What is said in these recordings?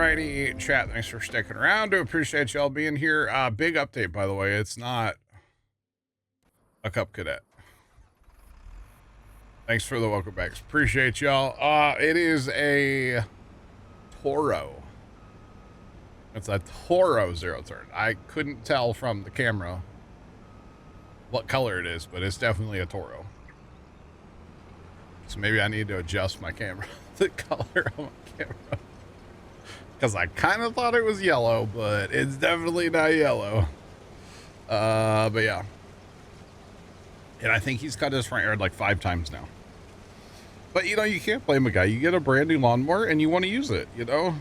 Alrighty, chat. Thanks for sticking around. Do appreciate y'all being here. Big update, by the way. It's not a Cup Cadet. Thanks for the welcome backs. Appreciate y'all. It is a Toro. It's a Toro zero turn. I couldn't tell from the camera what color it is, but it's definitely a Toro. So maybe I need to adjust my camera, the color of my camera. Because I kind of thought it was yellow, but it's definitely not yellow. But yeah. And I think he's cut his front yard like 5 times now. But, you know, you can't blame a guy. You get a brand new lawnmower and you want to use it, you know?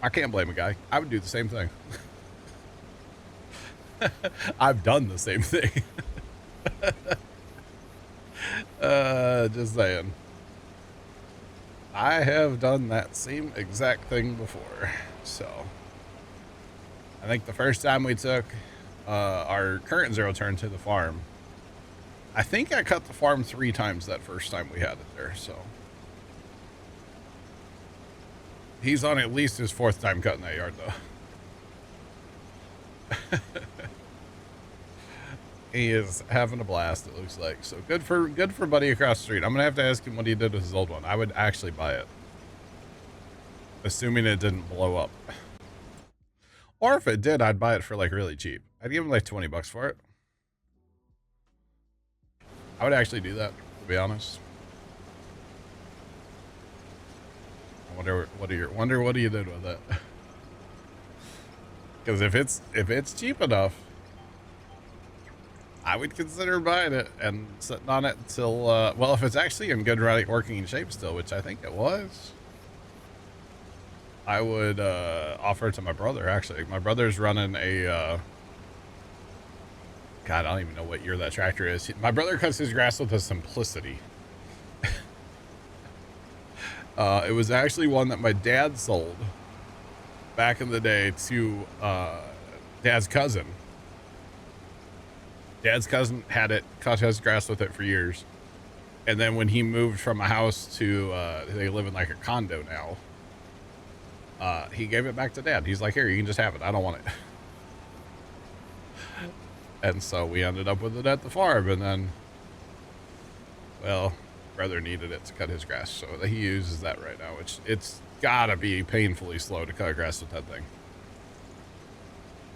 I can't blame a guy. I would do the same thing. I've done the same thing. Just saying. I have done that same exact thing before. So, I think the first time we took our current zero turn to the farm, I think I cut the farm 3 times that first time we had it there. So, he's on at least his 4th time cutting that yard, though. He is having a blast, it looks like. So good for buddy across the street. I'm gonna have to ask him what he did with his old one. I would actually buy it, assuming it didn't blow up. Or if it did, I'd buy it for like really cheap. I'd give him like 20 bucks for it. I would actually do that, to be honest. I wonder what you did with it. Because if it's cheap enough, I would consider buying it and sitting on it until, well, if it's actually in good working shape still, which I think it was, I would offer it to my brother, actually. My brother's running a, God, I don't even know what year that tractor is. My brother cuts his grass with a Simplicity. It was actually one that my dad sold back in the day to Dad's cousin. Dad's cousin had it, cut his grass with it for years. And then when he moved from a house to, they live in like a condo now, he gave it back to Dad. He's like, here, you can just have it. I don't want it. And so we ended up with it at the farm. And then, well, brother needed it to cut his grass. So he uses that right now, which it's gotta be painfully slow to cut grass with that thing.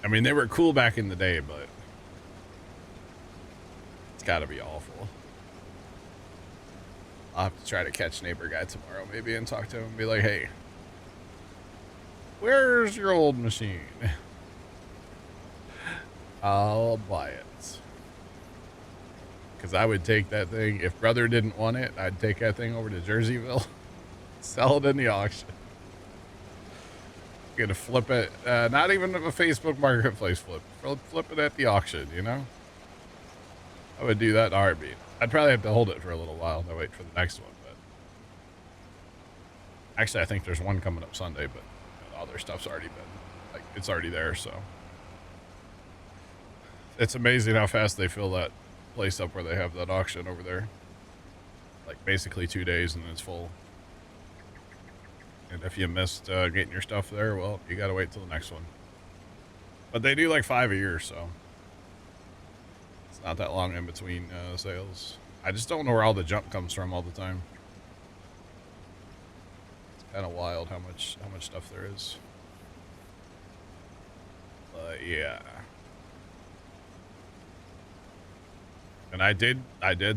I mean, they were cool back in the day, but gotta be awful. I'll have to try to catch neighbor guy tomorrow maybe and talk to him and be like, hey, where's your old machine? I'll buy it. Because I would take that thing, if brother didn't want it, I'd take that thing over to Jerseyville, sell it in the auction. Gonna flip it, not even a Facebook marketplace flip it at the auction, you know? I would do that in a heartbeat. I'd probably have to hold it for a little while and wait for the next one, but actually I think there's one coming up Sunday, but the other stuff's already been, like, it's already there, so. It's amazing how fast they fill that place up where they have that auction over there. Like basically 2 days and then it's full. And if you missed getting your stuff there, well, you gotta wait till the next one. But they do like 5 a year, so. Not that long in between sales. I just don't know where all the junk comes from all the time. It's kind of wild how much stuff there is. But yeah. And I did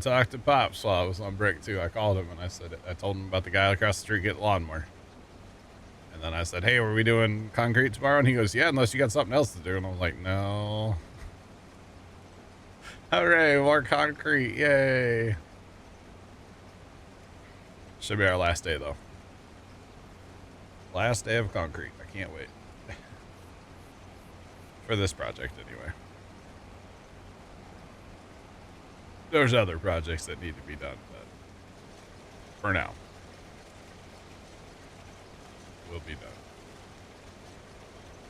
talk to Pops while I was on break too. I called him and I told him about the guy across the street getting lawnmower. And then I said, hey, were we doing concrete tomorrow? And he goes, yeah, unless you got something else to do. And I was like, no. Hooray, more concrete, yay. Should be our last day, though. Last day of concrete, I can't wait. For this project, anyway. There's other projects that need to be done, but for now, we'll be done.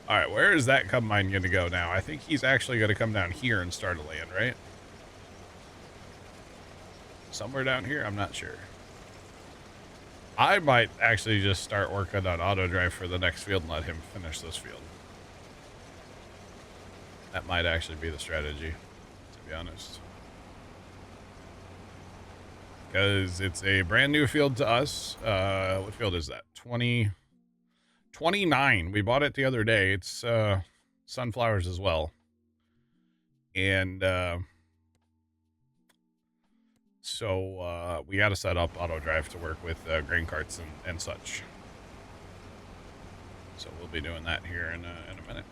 All right, where is that combine going to go now? I think he's actually going to come down here and start a land, right? Somewhere down here, I'm not sure. I might actually just start working on auto drive for the next field and let him finish this field. That might actually be the strategy, to be honest. Because it's a brand new field to us. What field is that? 29. We bought it the other day. It's sunflowers as well. And so we got to set up auto drive to work with grain carts and such. So we'll be doing that here in a minute.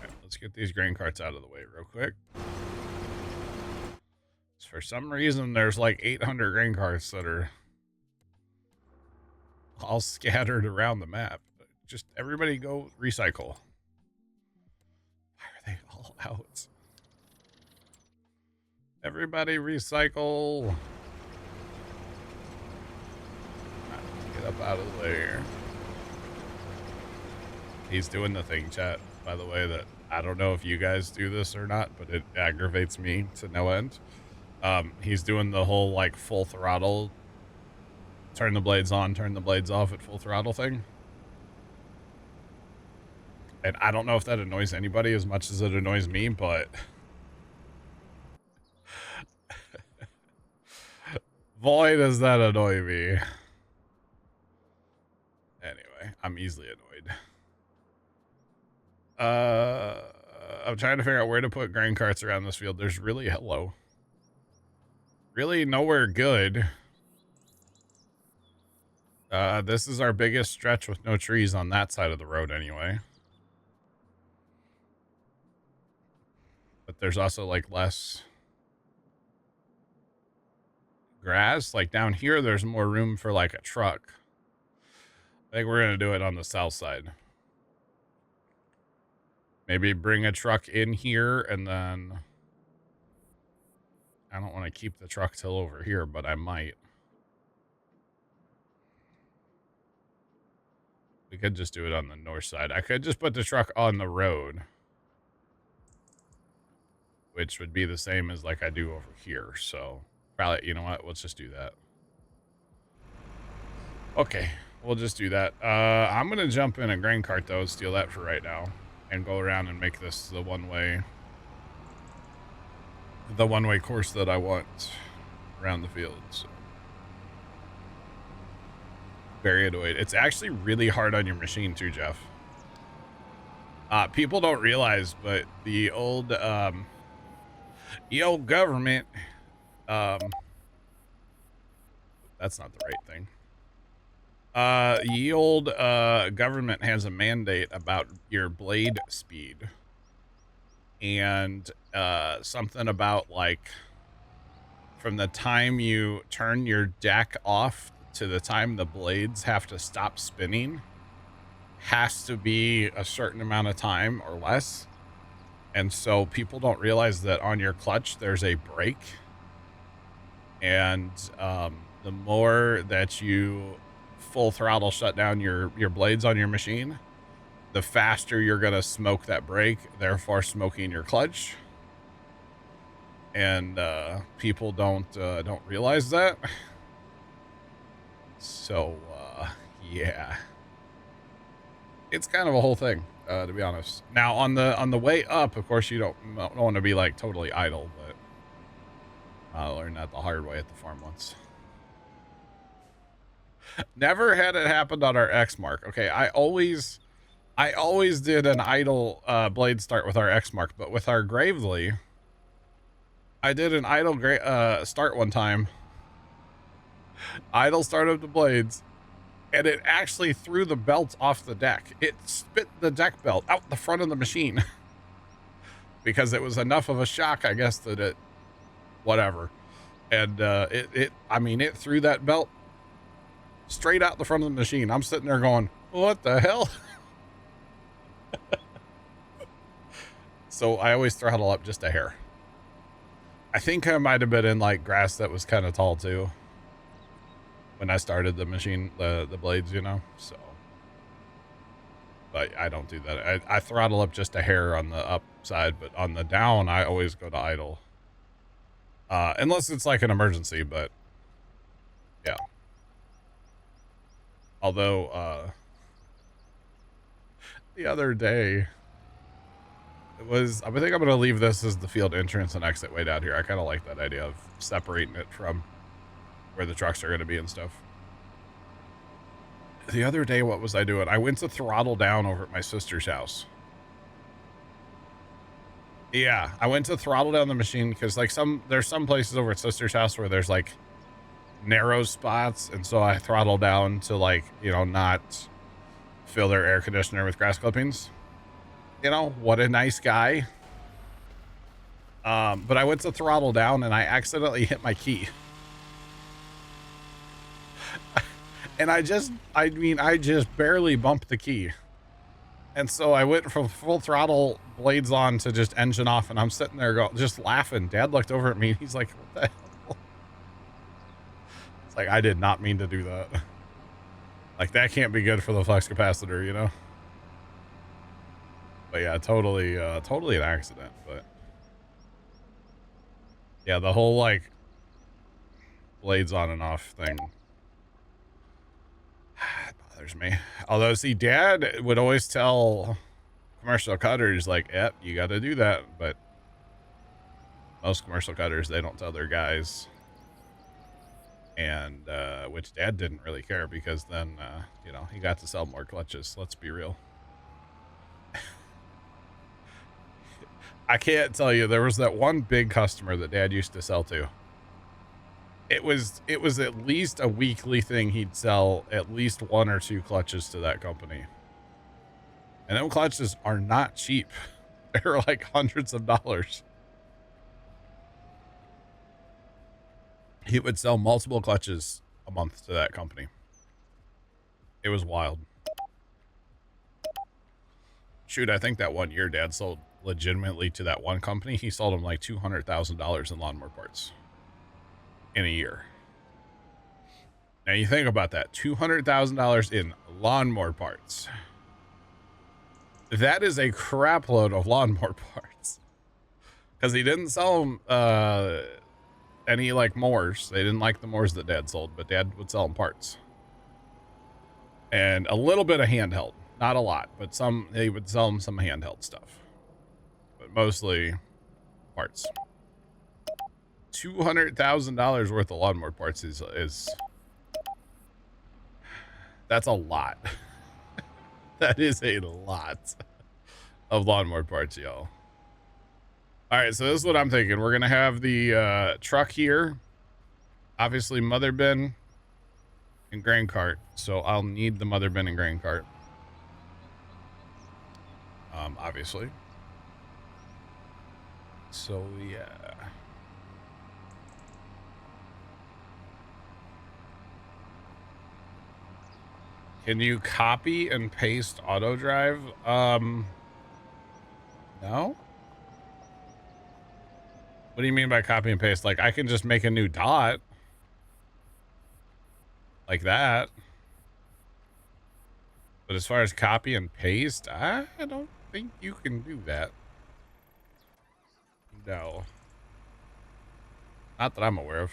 Okay, let's get these grain carts out of the way real quick. For some reason, there's like 800 grain carts that are all scattered around the map. Just everybody go recycle. Why are they all out? Everybody recycle. Get up out of there. He's doing the thing, chat, by the way, that I don't know if you guys do this or not, but it aggravates me to no end. He's doing the whole like full throttle, turn the blades on, turn the blades off at full throttle thing. And I don't know if that annoys anybody as much as it annoys me, but boy, does that annoy me. Anyway, I'm easily annoyed. I'm trying to figure out where to put grain carts around this field. There's really really nowhere good. This is our biggest stretch with no trees on that side of the road anyway. But there's also like less grass. Like down here, there's more room for like a truck. I think we're going to do it on the south side. Maybe bring a truck in here and then... I don't want to keep the truck till over here, but I might. We could just do it on the north side. I could just put the truck on the road, which would be the same as like I do over here. So probably, you know what? Let's just do that. Okay, we'll just do that. I'm going to jump in a grain cart though, steal that for right now, and go around and make this the one-way course that I want around the field. So. Very annoyed. It's actually really hard on your machine too, Jeff. People don't realize, but the old government, that's not the right thing. The old government has a mandate about your blade speed. And something about like from the time you turn your deck off to the time the blades have to stop spinning has to be a certain amount of time or less. And so people don't realize that on your clutch there's a brake, and the more that you full throttle shut down your blades on your machine, the faster you're going to smoke that brake, therefore smoking your clutch. And people don't realize that. So yeah, it's kind of a whole thing, to be honest. Now on the way up, of course, you don't want to be like totally idle, but I learned that the hard way at the farm once. Never had it happen on our X mark. Okay, I always did an idle blade start with our X mark, but with our Gravely, I did an idle start one time. Idle start of the blades, and it actually threw the belt off the deck. It spit the deck belt out the front of the machine because it was enough of a shock, I guess, that it, whatever. And it threw that belt straight out the front of the machine. I'm sitting there going, what the hell? So I always throttle up just a hair. I think I might have been in like grass that was kind of tall too when I started the machine, the blades, you know, so. But I don't do that. I throttle up just a hair on the up side, but on the down, I always go to idle. Unless it's like an emergency, but Yeah. Although, the other day, I think I'm going to leave this as the field entrance and exit way down here. I kind of like that idea of separating it from where the trucks are going to be and stuff. The other day, what was I doing? I went to throttle down over at my sister's house. Yeah, I went to throttle down the machine because like there's some places over at sister's house where there's like narrow spots, and so I throttle down to like, you know, not fill their air conditioner with grass clippings. You know, what a nice guy. But I went to throttle down and I accidentally hit my key. And I just barely bumped the key. And so I went from full throttle blades on to just engine off, and I'm sitting there just laughing. Dad looked over at me and he's like, what the hell? It's like, I did not mean to do that. Like, that can't be good for the flex capacitor, you know? But yeah, totally an accident. But yeah, the whole like blades on and off thing bothers me. Although, see, Dad would always tell commercial cutters like, yep, you got to do that. But most commercial cutters, they don't tell their guys. And which Dad didn't really care, because then you know, he got to sell more clutches. Let's be real. I can't tell you, there was that one big customer that Dad used to sell to. It was at least a weekly thing. He'd sell at least 1 or 2 clutches to that company. And them clutches are not cheap. They're like hundreds of dollars. He would sell multiple clutches a month to that company. It was wild. Shoot, I think that one year Dad sold legitimately to that one company. He sold them like $200,000 in lawnmower parts in a year. Now you think about that, $200,000 in lawnmower parts. That is a crap load of lawnmower parts. Because he didn't sell them any like mowers. They didn't like the mowers that Dad sold, but Dad would sell them parts. And a little bit of handheld. Not a lot, but he would sell them some handheld stuff. But mostly parts. $200,000 worth of lawnmower parts is that's a lot. That is a lot of lawnmower parts, y'all. All right, so this is what I'm thinking. We're gonna have the truck here, obviously mother bin and grain cart. So I'll need the mother bin and grain cart. Obviously. So yeah. Can you copy and paste auto drive? No. What do you mean by copy and paste? Like, I can just make a new dot. Like that. But as far as copy and paste, I don't think you can do that. No. Not that I'm aware of.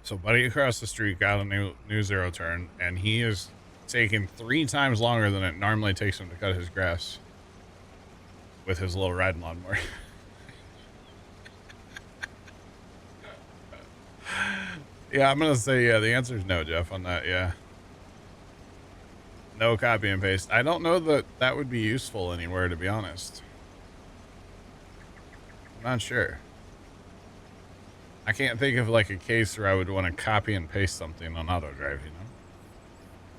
So buddy across the street got a new zero turn, and he is taking 3 times longer than it normally takes him to cut his grass with his little riding lawnmower. Yeah, I'm gonna say yeah. The answer is no, Jeff, on that. Yeah, no copy and paste. I don't know that that would be useful anywhere, to be honest. I'm not sure. I can't think of like a case where I would want to copy and paste something on auto drive, you know?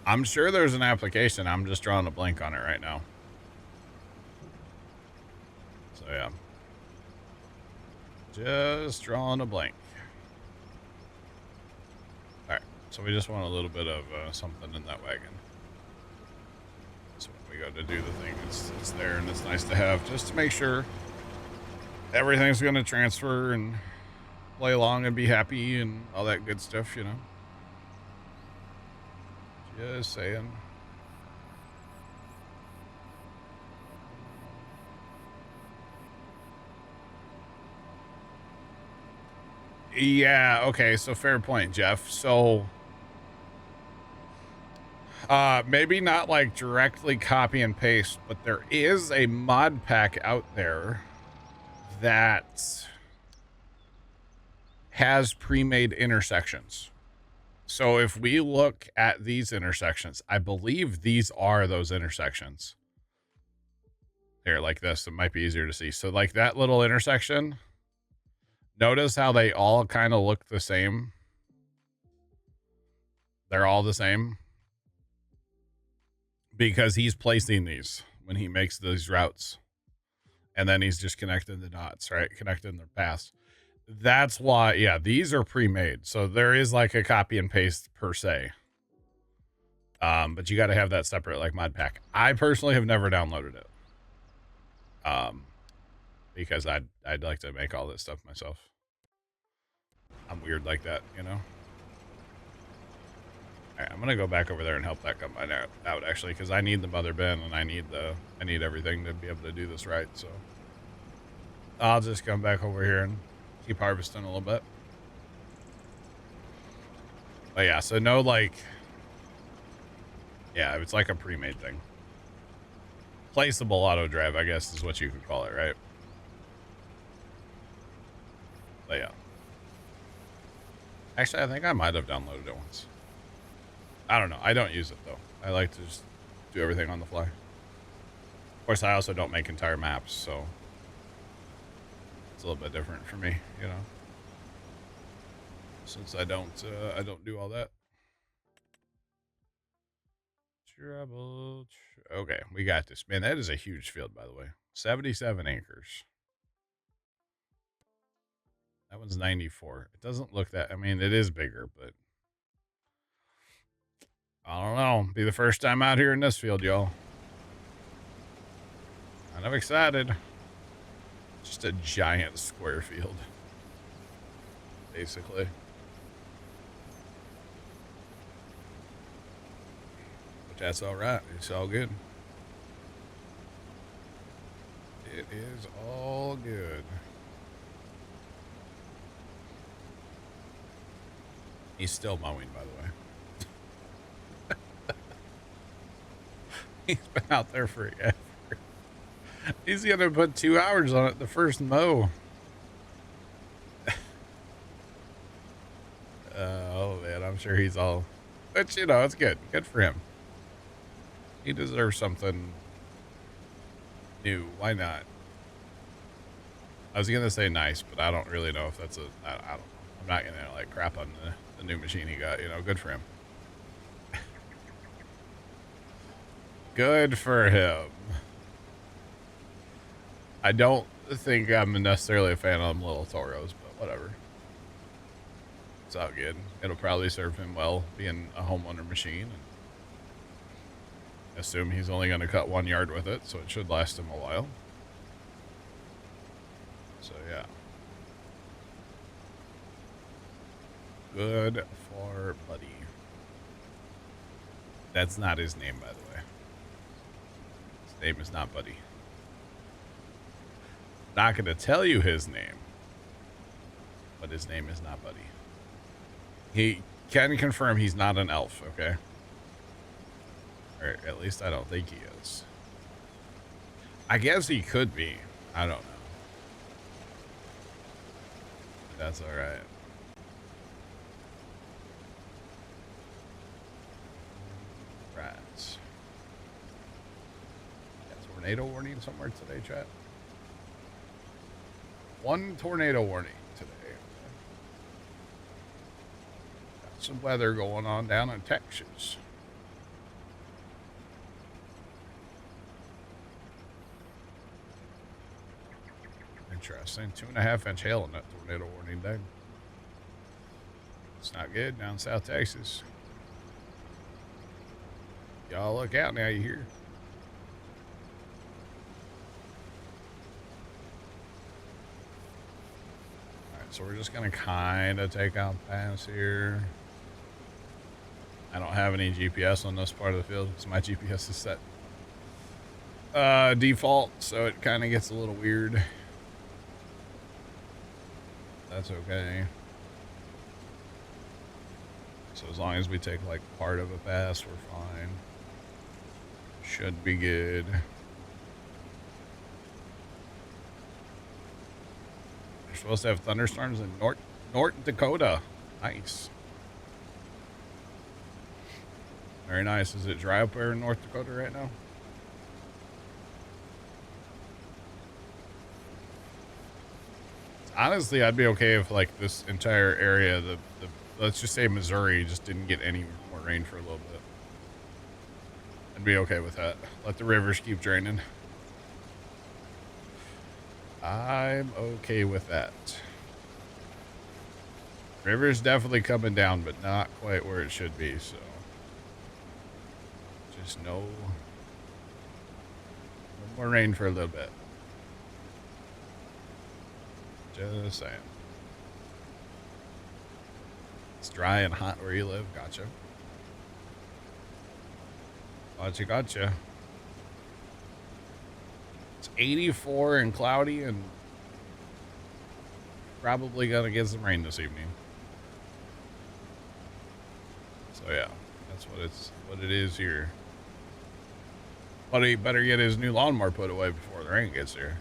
I'm sure there's an application. I'm just drawing a blank on it right now. So yeah. Just drawing a blank. All right. So we just want a little bit of something in that wagon. So when we go to do the thing, it's there, and it's nice to have just to make sure everything's going to transfer and play along and be happy and all that good stuff, you know. Just saying. Yeah, okay, so fair point, Jeff. So maybe not like directly copy and paste, but there is a mod pack out there that has pre-made intersections. So if we look at these intersections, I believe these are those intersections. Here, like this, it might be easier to see. So like that little intersection, notice how they all kind of look the same. They're all the same because he's placing these when he makes these routes. And then he's just connecting the dots, right? Connecting the paths. That's why, yeah, these are pre-made. So there is like a copy and paste per se. But you got to have that separate like mod pack. I personally have never downloaded it. Because I'd like to make all this stuff myself. I'm weird like that, you know? All right, I'm gonna go back over there and help that combine out actually, because I need the mother bin and I need everything to be able to do this right. So I'll just come back over here and keep harvesting a little bit. But yeah, so no, like, yeah, it's like a pre-made thing. Placeable auto drive, I guess is what you could call it, right? But yeah. Actually, I think I might have downloaded it once. I don't know. I don't use it though. I like to just do everything on the fly. Of course, I also don't make entire maps, so it's a little bit different for me, you know. Since I don't do all that. Trouble. Okay, we got this. Man, that is a huge field, by the way. 77 acres. That one's 94. It doesn't look that, I mean, it is bigger, but I don't know. Be the first time out here in this field, y'all. Kind of excited. Just a giant square field. Basically. But that's all right. It's all good. It is all good. He's still mowing, by the way. He's been out there forever. He's gonna put 2 hours on it the first mow. Oh man, I'm sure he's all, but you know, it's good. Good for him. He deserves something new. Why not? I was gonna say nice, but I don't really know if that's I don't know. I'm not gonna like crap on the new machine he got, you know. Good for him. Good for him. I don't think I'm necessarily a fan of them little Toros, but whatever. It's all good. It'll probably serve him well being a homeowner machine. And assume he's only going to cut 1 yard with it, so it should last him a while. So yeah. Good for Buddy. That's not his name, by the way. His name is not Buddy. Not going to tell you his name, but his name is not Buddy. He can confirm he's not an elf, okay? Or at least I don't think he is. I guess he could be. I don't know. But that's all right. Right. Got tornado warning somewhere today, chat? 1 tornado warning today. Got some weather going on down in Texas. Interesting. 2.5-inch hail in that tornado warning day. It's not good down South Texas. Y'all look out now, you hear? So we're just going to kind of take out paths here. I don't have any GPS on this part of the field because my GPS is set default, so it kind of gets a little weird. That's okay. So as long as we take like part of a pass, we're fine. Should be good. They're supposed to have thunderstorms in North Dakota. Nice. Very nice. Is it dry up there in North Dakota right now? Honestly, I'd be okay if like this entire area, the let's just say Missouri, just didn't get any more rain for a little bit. I'd be okay with that. Let the rivers keep draining. I'm okay with that. River's definitely coming down, but not quite where it should be, so just no more rain for a little bit. Just saying. It's dry and hot where you live. Gotcha. Gotcha. It's 84 and cloudy and probably gonna get some rain this evening. So yeah, that's what it is here. But he better get his new lawnmower put away before the rain gets here.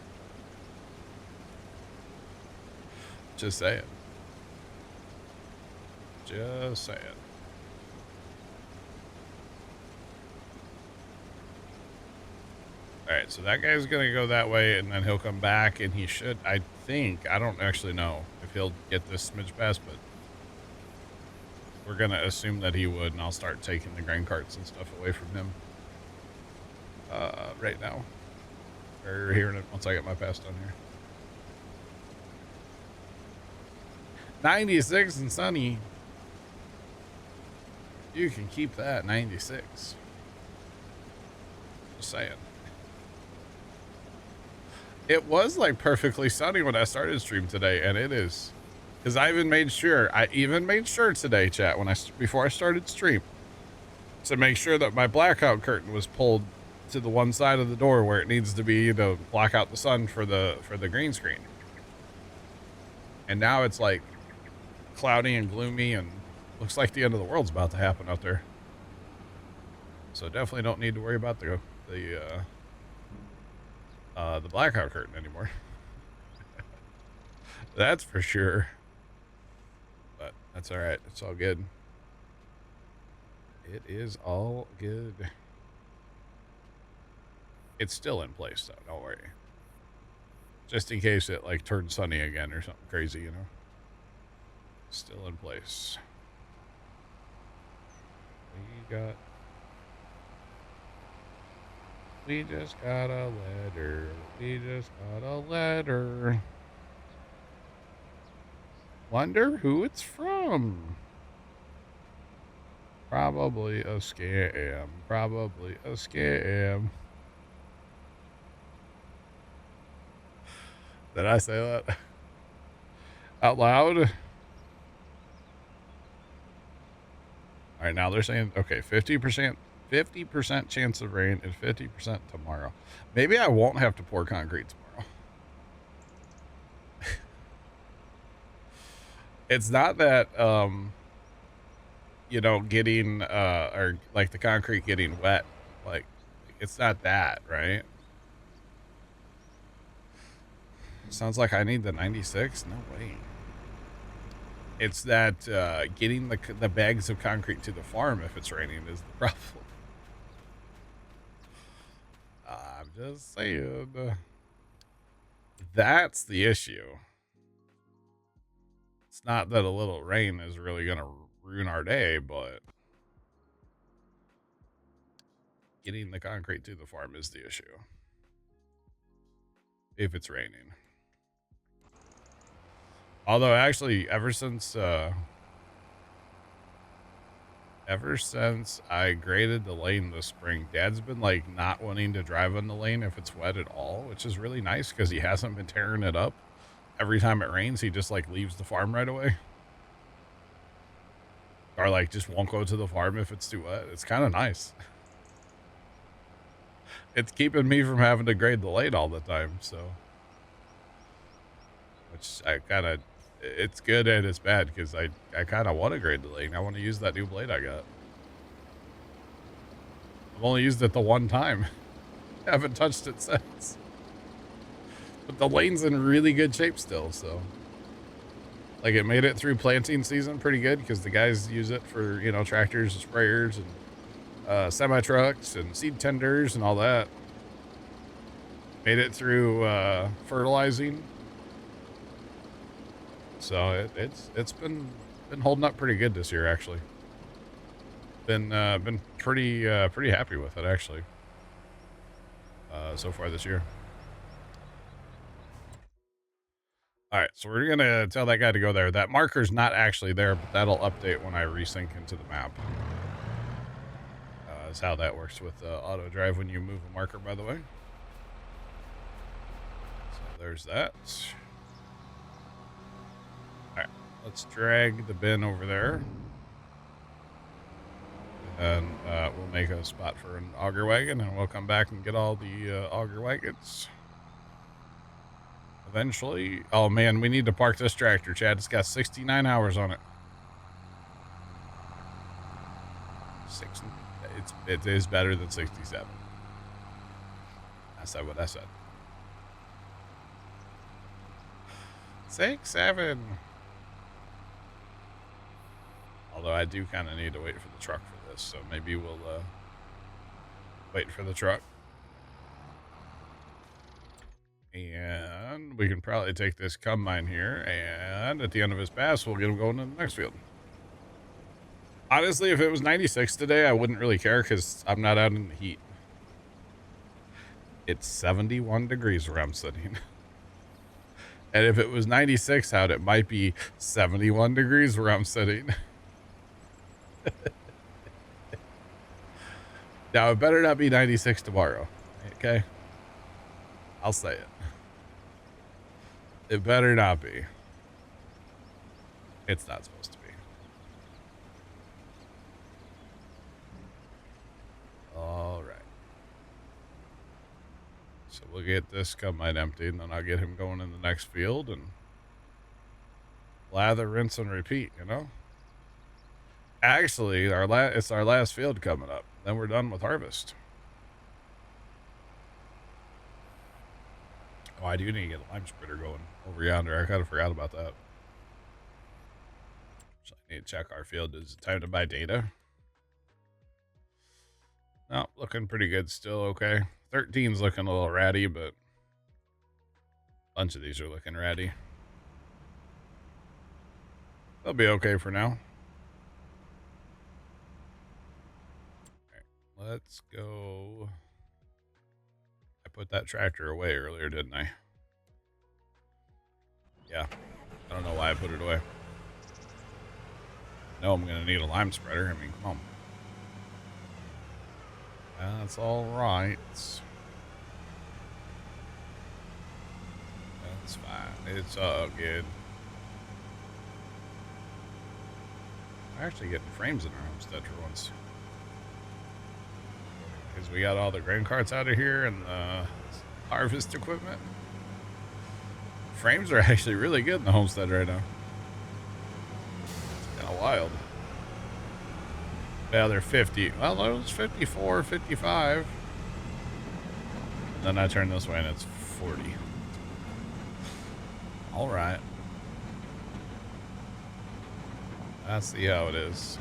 Just saying. Just saying. All right, so that guy's going to go that way, and then he'll come back, and he should, I think, I don't actually know if he'll get this smidge pass, but we're going to assume that he would, and I'll start taking the grain carts and stuff away from him right now. Or here in it once I get my pass done here. 96 and sunny. You can keep that 96. Just saying. It was like perfectly sunny when I started stream today, and it is, because I even made sure today, chat, before I started stream, to make sure that my blackout curtain was pulled to the one side of the door where it needs to be to block out the sun for the green screen. And now it's like cloudy and gloomy, and looks like the end of the world's about to happen out there. So definitely don't need to worry about the blackout curtain anymore. That's for sure. But that's all right. It's all good. It is all good. It's still in place though. Don't worry. Just in case it like turns sunny again or something crazy, you know. Still in place. We just got a letter. We just got a letter. Wonder who it's from. Probably a scam. Probably a scam. Did I say that out loud? All right, now they're saying, okay, 50% chance of rain and 50% tomorrow. Maybe I won't have to pour concrete tomorrow. It's not that, you know, getting, or like the concrete getting wet. Like, it's not that, right? Sounds like I need the 96? No way. It's that getting the bags of concrete to the farm if it's raining is the problem. I'm just saying. That's the issue. It's not that a little rain is really going to ruin our day, but getting the concrete to the farm is the issue. If it's raining. Although actually ever since I graded the lane this spring, Dad's been like not wanting to drive on the lane if it's wet at all, which is really nice because he hasn't been tearing it up. Every time it rains, he just like leaves the farm right away. Or like just won't go to the farm if it's too wet. It's kind of nice. It's keeping me from having to grade the lane all the time, so. Which I kind of, it's good and it's bad because I kind of want to grade the lane. I want to use that new blade I got. I've only used it the one time. I haven't touched it since. But the lane's in really good shape still, so. Like, it made it through planting season pretty good because the guys use it for, you know, tractors and sprayers and semi-trucks and seed tenders and all that. Made it through fertilizing. So it's been holding up pretty good this year, actually. Been pretty happy with it, actually. So far this year. All right, so we're gonna tell that guy to go there. That marker's not actually there, but that'll update when I resync into the map. Is how that works with auto drive when you move a marker, by the way. So there's that. All right, let's drag the bin over there. And we'll make a spot for an auger wagon, and we'll come back and get all the auger wagons. Eventually. Oh man, we need to park this tractor, Chad. It's got 69 hours on it. It is better than 67. I said what I said. 6-7. Although I do kind of need to wait for the truck for this, so maybe we'll wait for the truck. And we can probably take this combine here, and at the end of his pass, we'll get him going to the next field. Honestly, if it was 96 today, I wouldn't really care because I'm not out in the heat. It's 71 degrees where I'm sitting. And if it was 96 out, it might be 71 degrees where I'm sitting. Now, it better not be 96 tomorrow, okay? I'll say it. It better not be. It's not supposed to be. All right. So we'll get this combine emptied, and then I'll get him going in the next field, and lather, rinse, and repeat, you know? Actually, it's our last field coming up. Then we're done with harvest. Oh, I do need to get a lime splitter going over yonder. I kind of forgot about that. So I need to check our field. Is it time to buy data? No, looking pretty good still. Okay. 13's looking a little ratty, but a bunch of these are looking ratty. They'll be okay for now. All right, let's go. I put that tractor away earlier, didn't I? Yeah. I don't know why I put it away. No, I'm going to need a lime spreader. I mean, come on. That's all right. That's fine. It's all good. We're actually getting frames in our homestead for once. Because we got all the grain carts out of here and the harvest equipment. Frames are actually really good in the homestead right now. It's kind of wild. Yeah, they're 50. Well, it was 54, 55. And then I turn this way and it's 40. All right. Let's see how it is.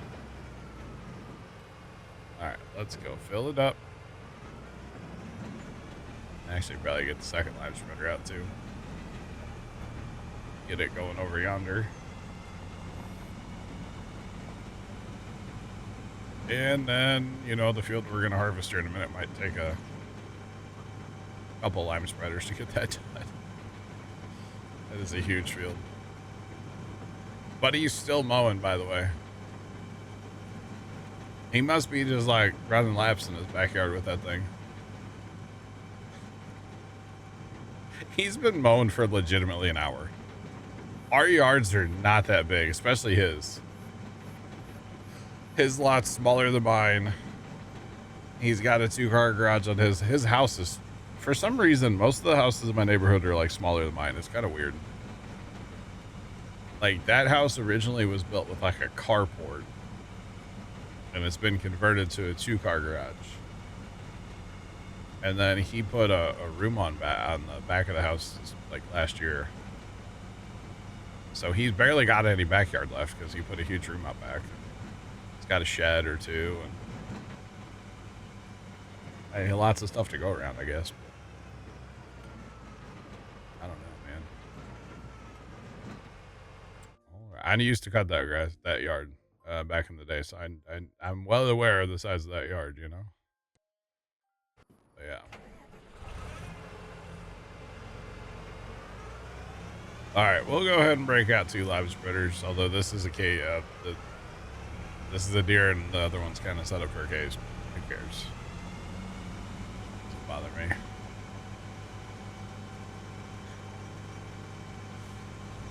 All right, let's go fill it up. Actually, probably get the second lime spreader out too. Get it going over yonder. And then, you know, the field we're going to harvest here in a minute might take a couple lime spreaders to get that done. That is a huge field. But he's still mowing, by the way. He must be just like running laps in his backyard with that thing. He's been mowing for legitimately an hour. Our yards are not that big, especially his. His lot's smaller than mine. He's got a 2-car garage on his house is, for some reason, most of the houses in my neighborhood are like smaller than mine. It's kind of weird. Like, that house originally was built with like a carport, and it's been converted to a 2-car garage. And then he put a room on the back of the house like last year. So he's barely got any backyard left because he put a huge room out back. It's got a shed or two, and lots of stuff to go around, I guess. I don't know, man. I used to cut that yard back in the day, so I'm well aware of the size of that yard, you know. But yeah. All right, we'll go ahead and break out 2 live spreaders. Although this is a this is a deer, and the other one's kind of set up for a case. Who cares? Doesn't bother me.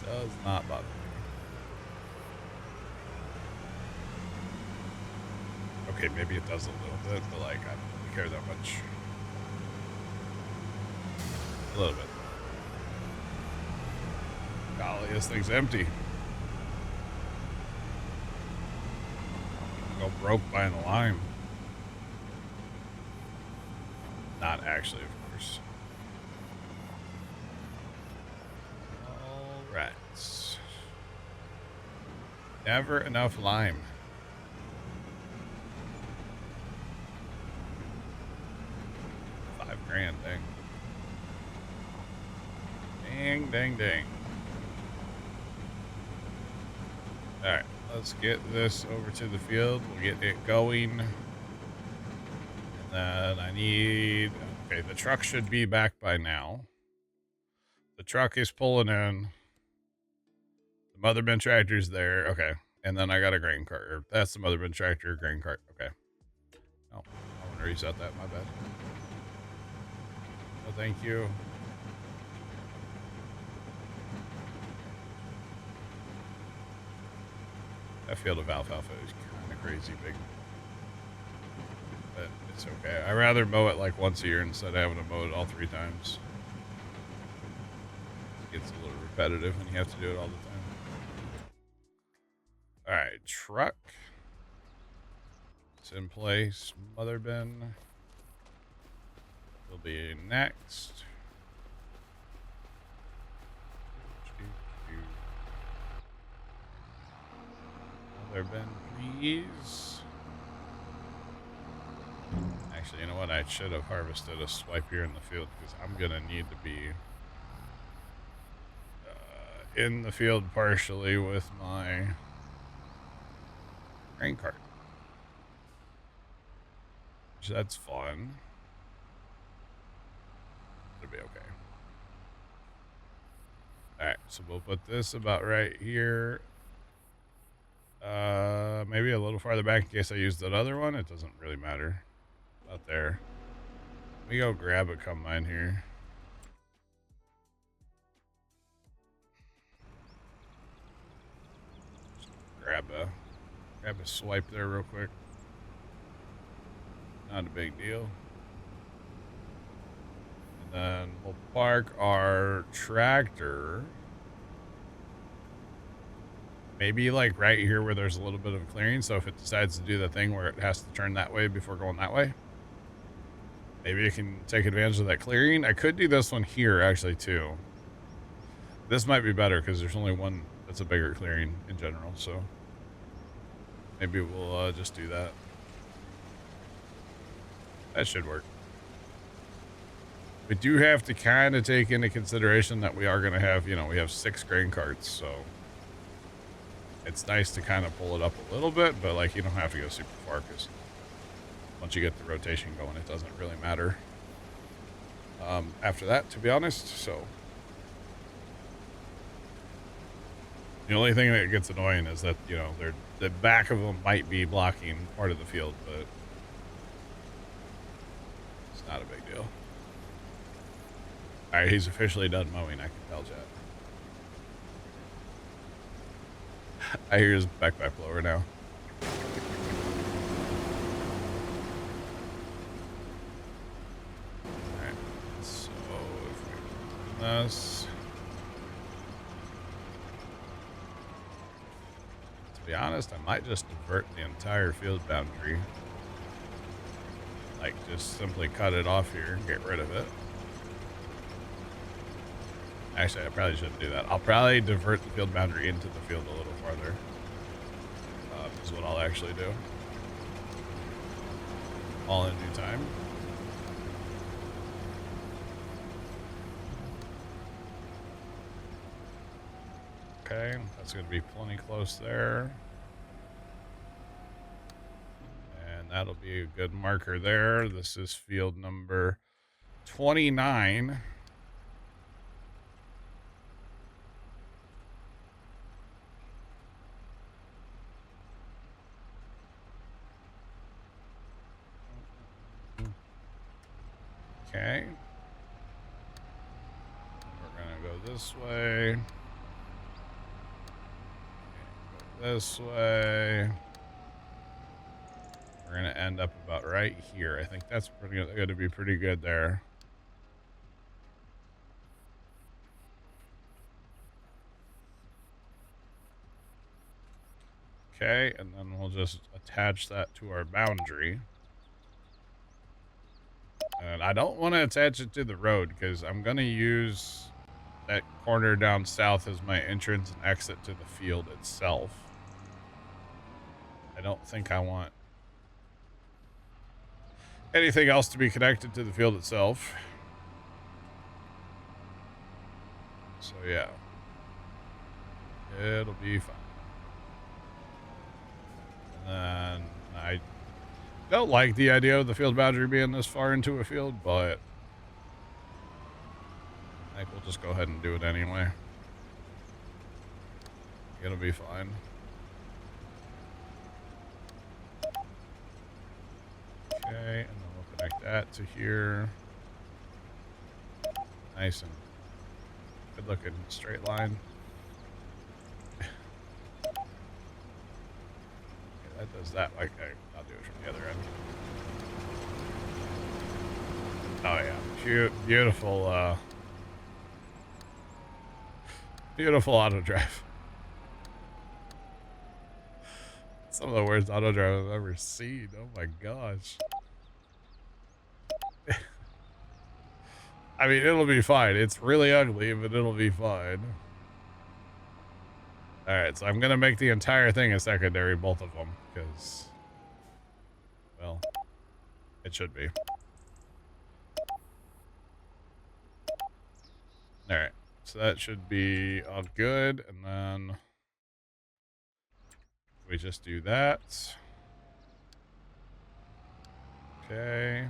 Does not bother me. Okay, maybe it does a little bit, but like I don't really care that much. A little bit. Golly, this thing's empty. I'm gonna go broke buying the lime. Not actually, of course. All right. Never enough lime. $5,000, dang. Dang, dang, dang. All right, let's get this over to the field. We'll get it going. And then I need, okay, the truck should be back by now. The truck is pulling in. The mother bin tractor's there. Okay. And then I got a grain cart. That's the mother bin tractor, grain cart. Okay. Oh, I want to reset that. My bad. Oh, thank you. That field of alfalfa is kind of crazy big. But it's okay. I'd rather mow it like once a year instead of having to mow it all 3 times. It gets a little repetitive when you have to do it all the time. Alright, truck. It's in place. Mother bin will be next. Mother bin, please. Actually, you know what? I should have harvested a swipe here in the field because I'm going to need to be in the field partially with my grain cart. So that's fun. It'll be okay. Alright, so we'll put this about right here. Maybe a little farther back in case I use that other one. It doesn't really matter. About there. Let me go grab a combine here. Just grab a swipe there real quick. Not a big deal. And then we'll park our tractor maybe like right here where there's a little bit of clearing. So if it decides to do the thing where it has to turn that way before going that way, maybe it can take advantage of that clearing. I could do this one here actually too. This might be better because there's only one that's a bigger clearing in general. So maybe we'll just do that. That should work. We do have to kind of take into consideration that we are going to have, you know, we have 6 grain carts, so it's nice to kind of pull it up a little bit, but like you don't have to go super far because once you get the rotation going, it doesn't really matter after that, to be honest. So the only thing that gets annoying is that, you know, the back of them might be blocking part of the field, but it's not a big deal. All right, he's officially done mowing. I can tell, Jet. I hear his backpack blower now. All right, so if we do this, be honest, I might just divert the entire field boundary. Like, just simply cut it off here and get rid of it. Actually, I probably shouldn't do that. I'll probably divert the field boundary into the field a little farther. Is what I'll actually do. All in due time. Okay, that's going to be plenty close there. And that'll be a good marker there. This is field number 29. Okay. We're going to go this way. Go this way. We're going to end up about right here. I think that's going to be pretty good there. Okay, and then we'll just attach that to our boundary. And I don't want to attach it to the road because I'm going to use that corner down south as my entrance and exit to the field itself. I don't think I want anything else to be connected to the field itself. So yeah, it'll be fine. And then I don't like the idea of the field boundary being this far into a field, but I think we'll just go ahead and do it anyway. It'll be fine. Okay, and then we'll connect that to here. Nice and good looking straight line. That does that. Okay, I'll do it from the other end. Oh yeah, beautiful, beautiful auto drive. Some of the worst auto drive I've ever seen. Oh my gosh. I mean, it'll be fine. It's really ugly, but it'll be fine. All right, so I'm gonna make the entire thing a secondary, both of them, because, well, it should be. All right, so that should be all good, and then we just do that. Okay.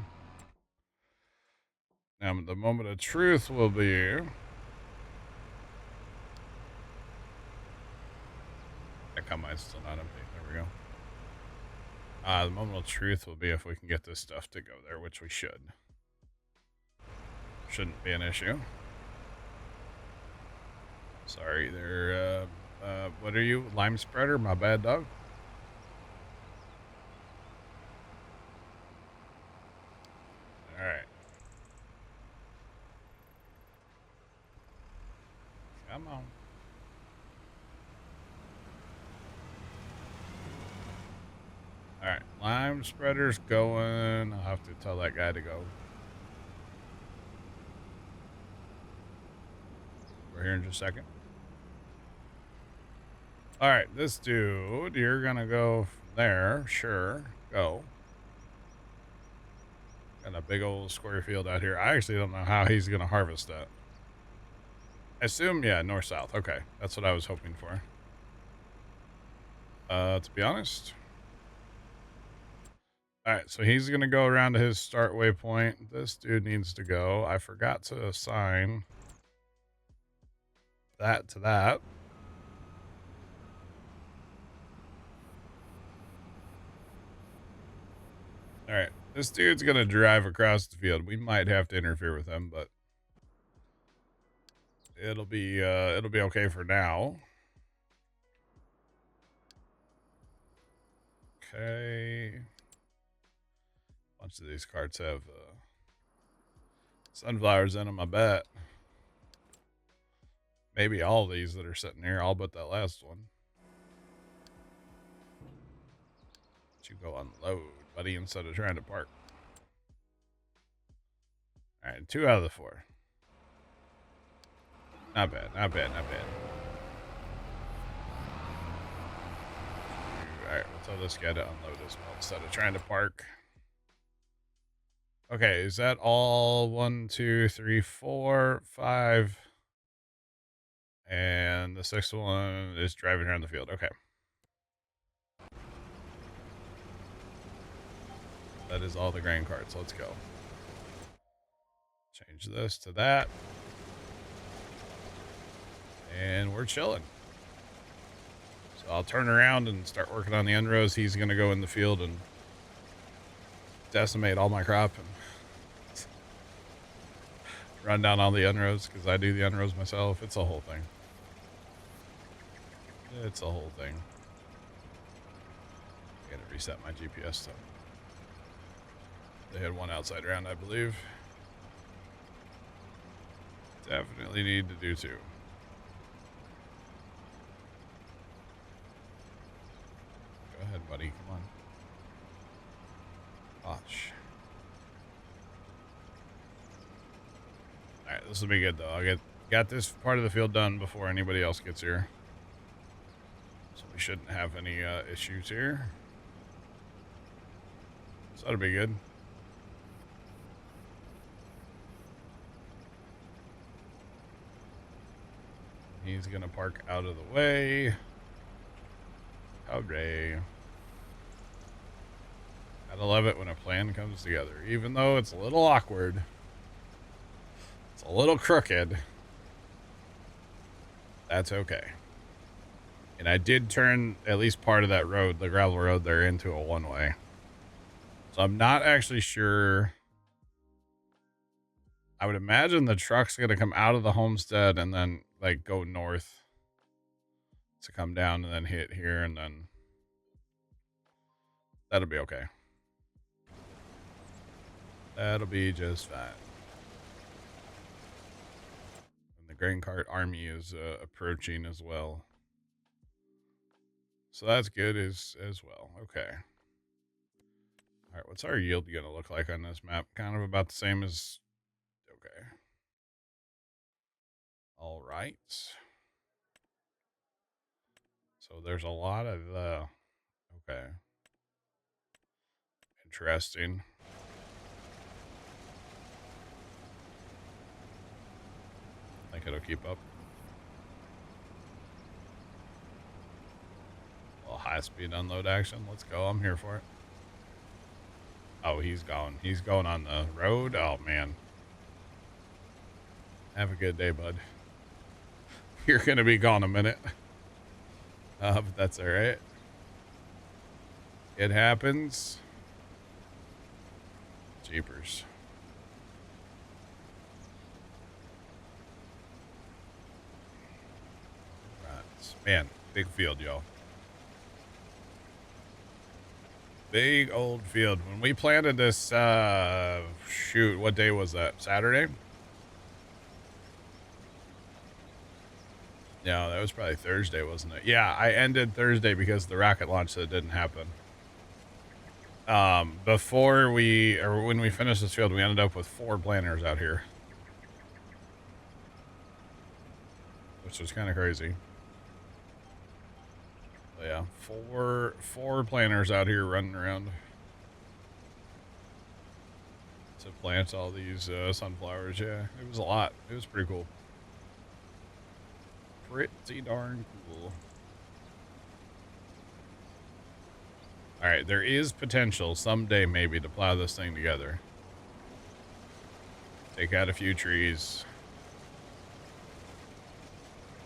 Now the moment of truth will be. Mine's still not empty. There we go. The moment of truth will be if we can get this stuff to go there, which we should. Shouldn't be an issue. Sorry, there. What are you? Lime spreader? My bad, dog. All right. Come on. All right, lime spreader's going. I'll have to tell that guy to go. We're here in just a second. All right, this dude, you're gonna go from there. Sure, go. Got a big old square field out here. I actually don't know how he's gonna harvest that. I assume, yeah, north-south. Okay, that's what I was hoping for. To be honest. All right, so he's going to go around to his start waypoint. This dude needs to go. I forgot to assign that to that. All right, this dude's going to drive across the field. We might have to interfere with him, but it'll be okay for now. Okay. A bunch of these carts have sunflowers in them, I bet. Maybe all these that are sitting here, all but that last one. you go unload, buddy, instead of trying to park. All right, 2 out of the 4. Not bad, not bad, not bad. All right, we'll tell this guy to unload as well instead of trying to park. Okay, is that all? 1, 2, 3, 4, 5. And the 6th one is driving around the field. Okay. That is all the grain carts. Let's go. Change this to that. And we're chilling. So I'll turn around and start working on the end rows. He's going to go in the field and decimate all my crop and run down all the end rows because I do the end rows myself. It's a whole thing. It's a whole thing. I gotta reset my GPS stuff. They had one outside round, I believe. Definitely need to do 2. Go ahead, buddy. Come on. Gosh. Alright, this will be good, though. I got this part of the field done before anybody else gets here. So we shouldn't have any issues here. So that'll be good. He's going to park out of the way. Hooray. Gotta love it when a plan comes together. Even though it's a little awkward. It's a little crooked. That's okay. And I did turn at least part of that road, the gravel road there, into a one-way. So I'm not actually sure. I would imagine the truck's going to come out of the homestead and then like go north to come down and then hit here, and then that'll be okay. That'll be just fine. And the grain cart army is approaching as well. So that's good as well. Okay. All right, what's our yield going to look like on this map? Kind of about the same as... Okay. All right. So there's a lot of... Okay. Interesting. I think it'll keep up. A little high-speed unload action. Let's go. I'm here for it. Oh, he's gone. He's going on the road. Oh, man. Have a good day, bud. You're going to be gone a minute. But that's all right. It happens. Jeepers. Right. Man, big field, y'all. Big old field. When we planted this, shoot, what day was that? Saturday? No, that was probably Thursday, wasn't it? Yeah, I ended Thursday because the rocket launch that didn't happen. Before when we finished this field, we ended up with 4 planters out here. Which was kind of crazy. But yeah, four planters out here running around to plant all these sunflowers. Yeah, it was a lot. It was pretty cool. Pretty darn cool. All right, there is potential someday maybe to plow this thing together. Take out a few trees.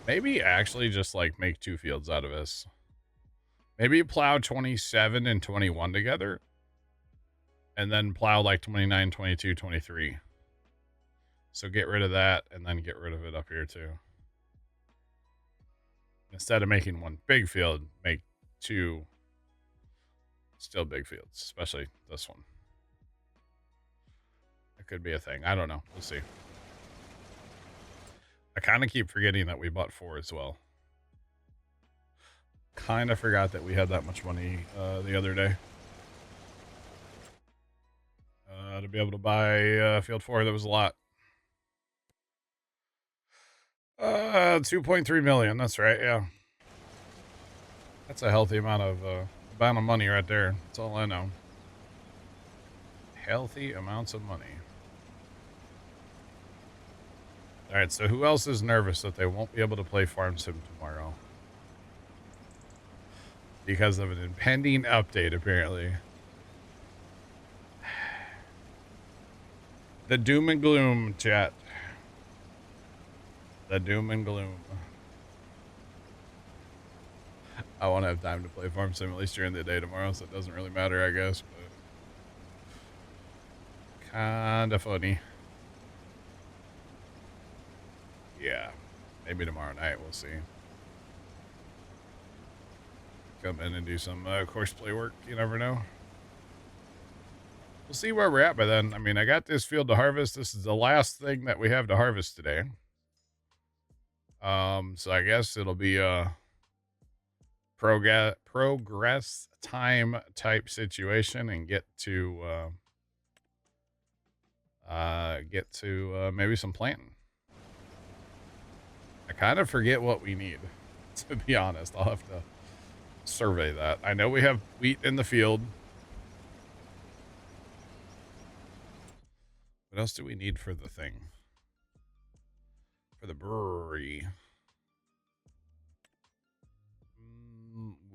Maybe actually just like make 2 fields out of this. Maybe plow 27 and 21 together. And then plow like 29, 22, 23. So get rid of that and then get rid of it up here too. Instead of making 1 big field, make 2 still big fields, especially this one. It could be a thing. I don't know. We'll see. I kind of keep forgetting that we bought 4 as well. Kind of forgot that we had that much money the other day. to be able to buy Field 4. That was a lot. 2.3 million. That's right. Yeah. That's a healthy amount of money right there. That's all I know. Healthy amounts of money. All right, so who else is nervous that they won't be able to play Farm Sim tomorrow? Because of an impending update, apparently. The doom and gloom, chat. The doom and gloom. I won't have time to play Farm Sim at least during the day tomorrow, so it doesn't really matter, I guess. But kinda funny. Yeah, maybe tomorrow night, we'll see. Come in and do some course play work, you never know. We'll see where we're at by then. I mean, I got this field to harvest. This is the last thing that we have to harvest today. So I guess it'll be a progress time type situation and get to maybe some planting. I kind of forget what we need, to be honest. I'll have to survey that. I know we have wheat in the field. What else do we need for the thing? For the brewery.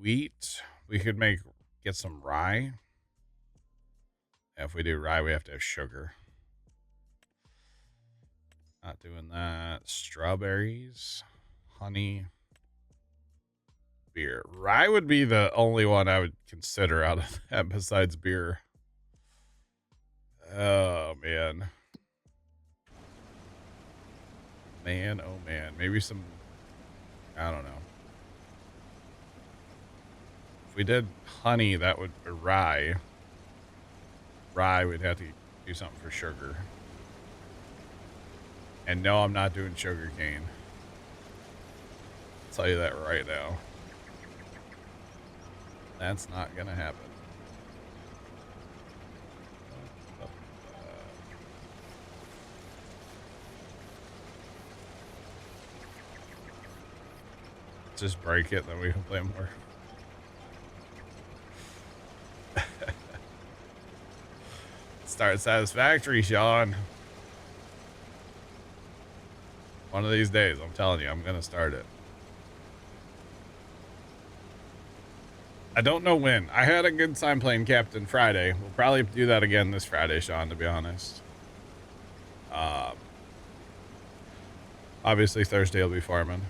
Wheat. We could get some rye. If we do rye, we have to have sugar. Not doing that. Strawberries, honey, beer. Rye would be the only one I would consider out of that besides beer. Oh, man. Man, oh, man. Maybe some, I don't know. If we did honey, that would be rye. Rye, we'd have to do something for sugar. And no, I'm not doing sugar cane. I'll tell you that right now. That's not gonna happen. Just break it, then we can play more. Start Satisfactory, Sean. One of these days, I'm telling you, I'm going to start it. I don't know when. I had a good time playing Captain Friday. We'll probably do that again this Friday, Sean, to be honest. Obviously, Thursday will be farming.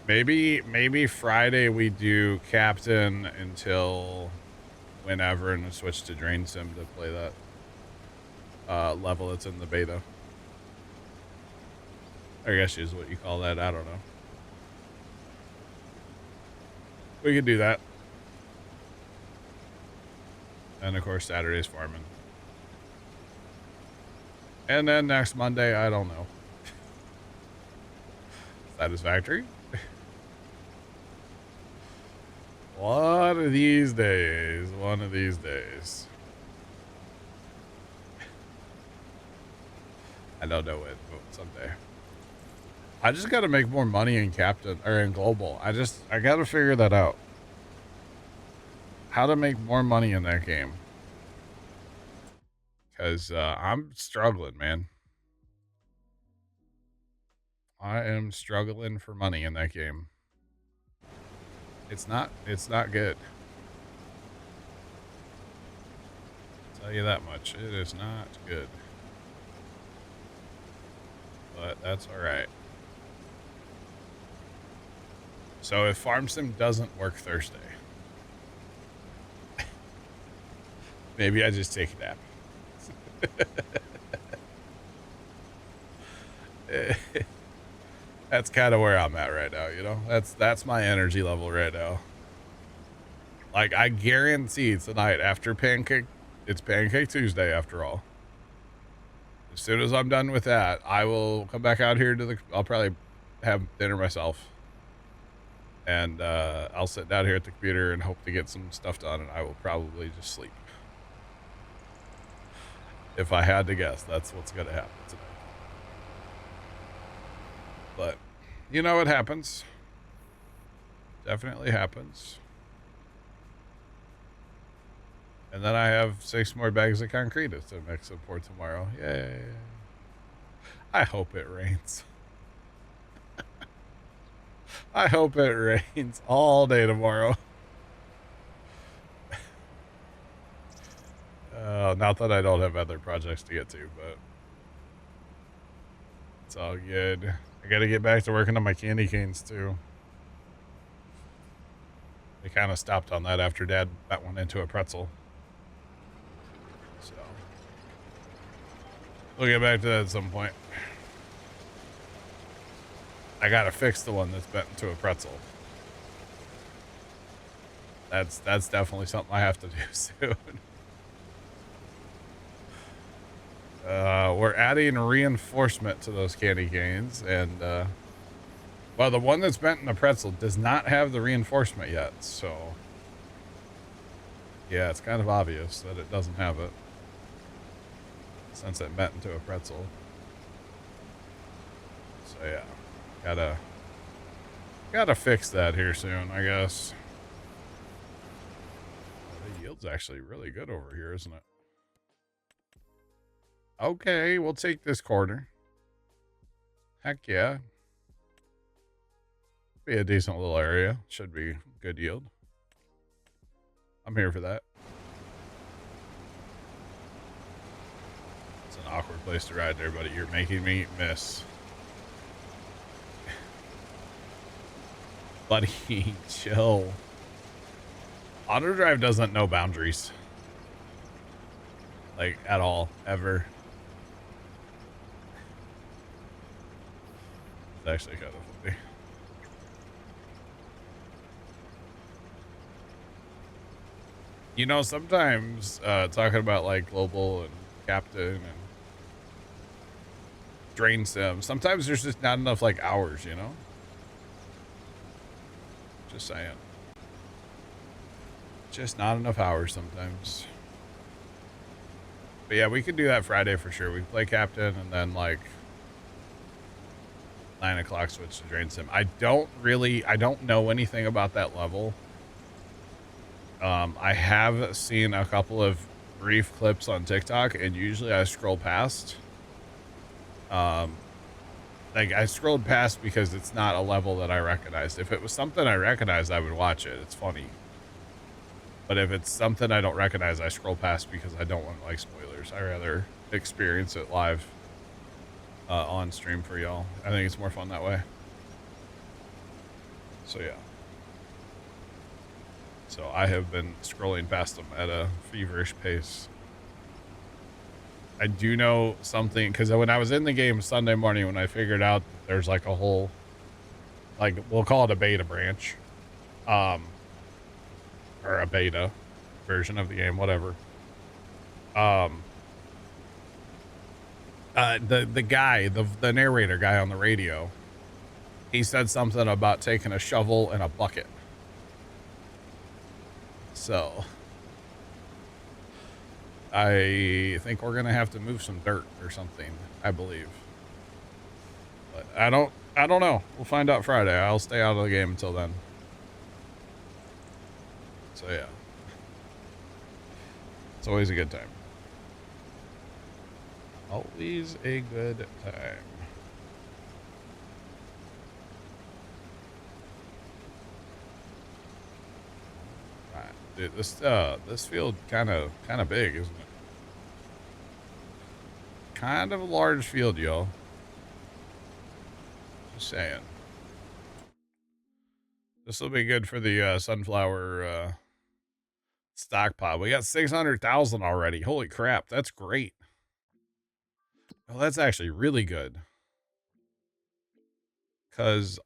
Maybe Friday we do Captain until whenever and we'll switch to Drain Sim to play that level that's in the beta. I guess is what you call that. I don't know. We could do that. And of course, Saturday's farming. And then next Monday, I don't know. Satisfactory. One of these days. One of these days. I don't know when, but someday. I just got to make more money in Captain or in Global. I got to figure that out. How to make more money in that game. Because I'm struggling, man. I am struggling for money in that game. It's not good. I'll tell you that much. It is not good. But that's all right. So if Farm Sim doesn't work Thursday, maybe I just take a nap. That's kind of where I'm at right now, you know? That's my energy level right now. Like, I guarantee tonight after it's Pancake Tuesday after all. As soon as I'm done with that, I will come back out here I'll probably have dinner myself. And I'll sit down here at the computer and hope to get some stuff done, and I will probably just sleep. If I had to guess, that's what's going to happen today. But, you know, it happens. Definitely happens. And then I have 6 more bags of concrete to mix and pour tomorrow. Yay. I hope it rains. I hope it rains all day tomorrow. Not that I don't have other projects to get to, but it's all good. I got to get back to working on my candy canes too. They kind of stopped on that after Dad got one into a pretzel. So we'll get back to that at some point. I got to fix the one that's bent into a pretzel. That's definitely something I have to do soon. We're adding reinforcement to those candy canes, and well, the one that's bent in the pretzel does not have the reinforcement yet, so yeah, it's kind of obvious that it doesn't have it since it bent into a pretzel. So yeah, gotta fix that here soon, I guess. The yield's actually really good over here, isn't it? Okay, we'll take this corner. Heck yeah. Be a decent little area. Should be good yield. I'm here for that. It's an awkward place to ride there, buddy. You're making me miss. Buddy, chill. Auto drive doesn't know boundaries. Like, at all. Ever. It's actually kind of funny. You know, sometimes talking about like global and captain and drain sim, sometimes there's just not enough like hours, you know? Just saying. Just not enough hours sometimes. But yeah, we could do that Friday for sure. We play captain and then like 9 o'clock switch to drain sim. I don't know anything about that level. I have seen a couple of brief clips on TikTok, and usually I scroll past. Like I scrolled past because it's not a level that I recognized. If it was something I recognized, I would watch it. It's funny. But if it's something I don't recognize, I scroll past because I don't want like spoilers. I rather experience it live on stream for y'all. I think it's more fun that way. So yeah. So I have been scrolling past them at a feverish pace. I do know something because when I was in the game Sunday morning, when I figured out there's like a whole, like we'll call it a beta branch, or a beta version of the game, whatever. The guy, the narrator guy on the radio, he said something about taking a shovel and a bucket. So I think we're gonna have to move some dirt or something, I believe. But I don't know. We'll find out Friday. I'll stay out of the game until then. So yeah. It's always a good time. Always a good time. Dude, this field kind of big, isn't it? Kind of a large field, y'all. Just saying. This will be good for the sunflower stockpile. We got 600,000 already. Holy crap, that's great. Oh, that's actually really good. Cause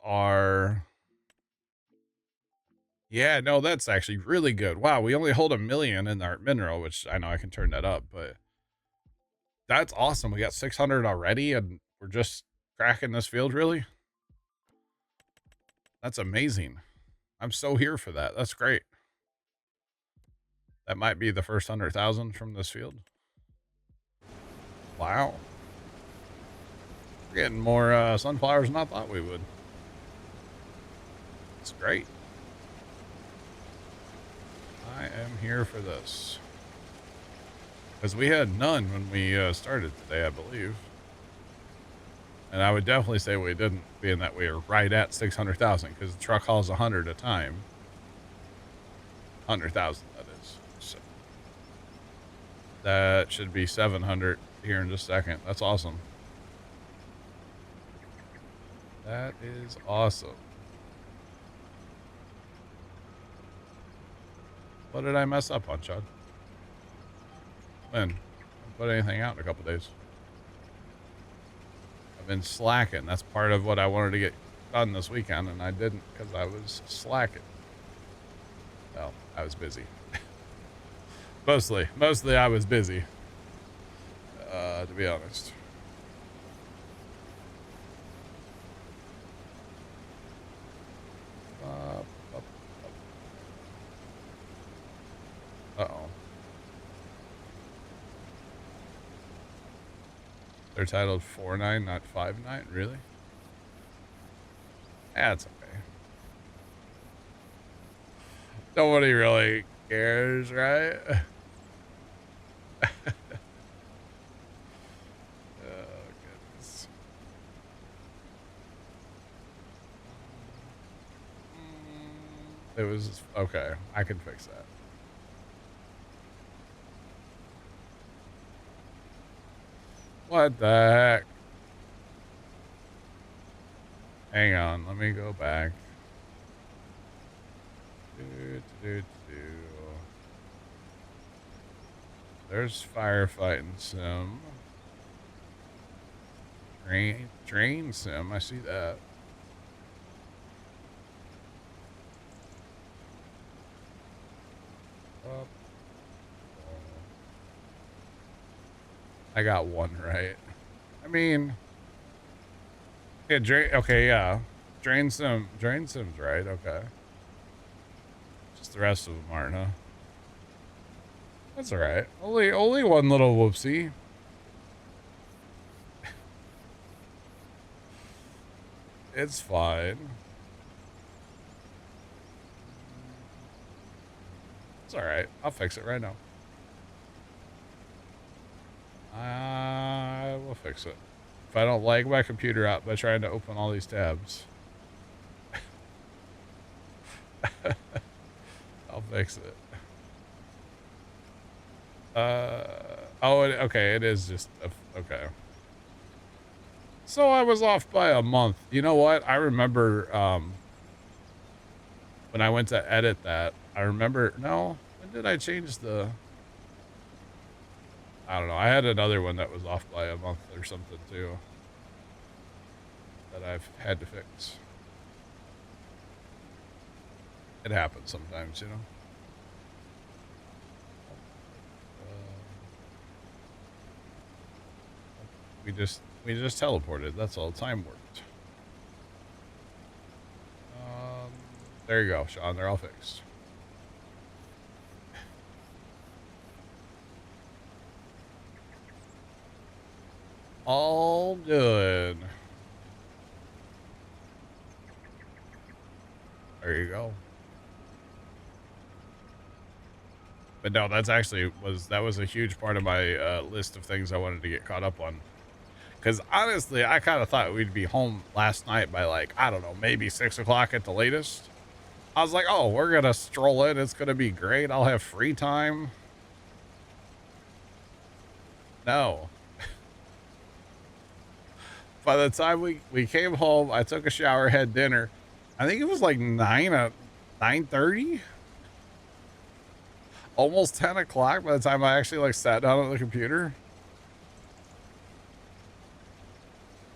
yeah, no, that's actually really good. Wow, we only hold 1 million in our mineral, which I know I can turn that up, but that's awesome. We got 600 already, and we're just cracking this field, really? That's amazing. I'm so here for that. That's great. That might be the first 100,000 from this field. Wow. We're getting more sunflowers than I thought we would. It's great. I am here for this. Because we had none when we started today, I believe. And I would definitely say we didn't, being that we were right at 600,000, because the truck hauls 100 a time. 100,000, that is. So that should be 700 here in just a second. That's awesome. That is awesome. What did I mess up on, Chad? When? Don't put anything out in a couple days. I've been slacking. That's part of what I wanted to get done this weekend, and I didn't because I was slacking. Well, I was busy. Mostly I was busy, to be honest. Uh-oh. They're titled 4.9, not 5.9? Really? That's okay. Nobody really cares, right? Oh, goodness. It was... Okay, I can fix that. What the heck? Hang on, let me go back. There's firefighting sim. Train sim, I see that. I got one right. I mean, yeah, okay, yeah. Drain sim's right, okay. Just the rest of them aren't, huh? That's alright. Only one little whoopsie. It's fine. It's alright. I'll fix it right now. I will fix it. If I don't lag my computer out by trying to open all these tabs, I'll fix it. Oh, okay, it is just, okay. So I was off by a month. You know what? I remember, when I went to edit that, I remember, no, when did I change the... I don't know. I had another one that was off by a month or something too that I've had to fix. It happens sometimes, you know. We just teleported. That's all. Time worked. There you go, Sean. They're all fixed. All good. There you go. But no, that's actually was a huge part of my list of things I wanted to get caught up on. Because honestly, I kind of thought we'd be home last night by like, I don't know, maybe 6 o'clock at the latest. I was like, oh, we're going to stroll in. It's going to be great. I'll have free time. No. By the time we came home, I took a shower, had dinner. I think it was like 9:30. Almost 10 o'clock by the time I actually like sat down at the computer.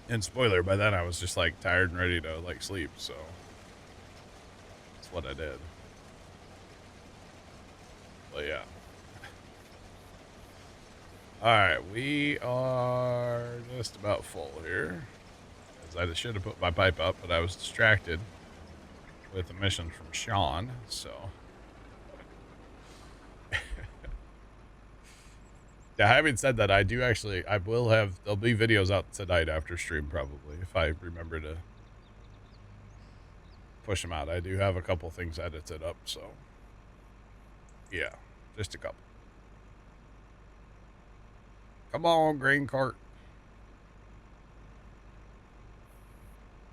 And spoiler, by then I was just like tired and ready to like sleep, so that's what I did. But yeah. Alright, we are just about full here. I should have put my pipe up, but I was distracted with a mission from Sean, so. Yeah, having said that, I will have, there'll be videos out tonight after stream probably, if I remember to push them out. I do have a couple things edited up, so yeah, just a couple. Come on, grain cart.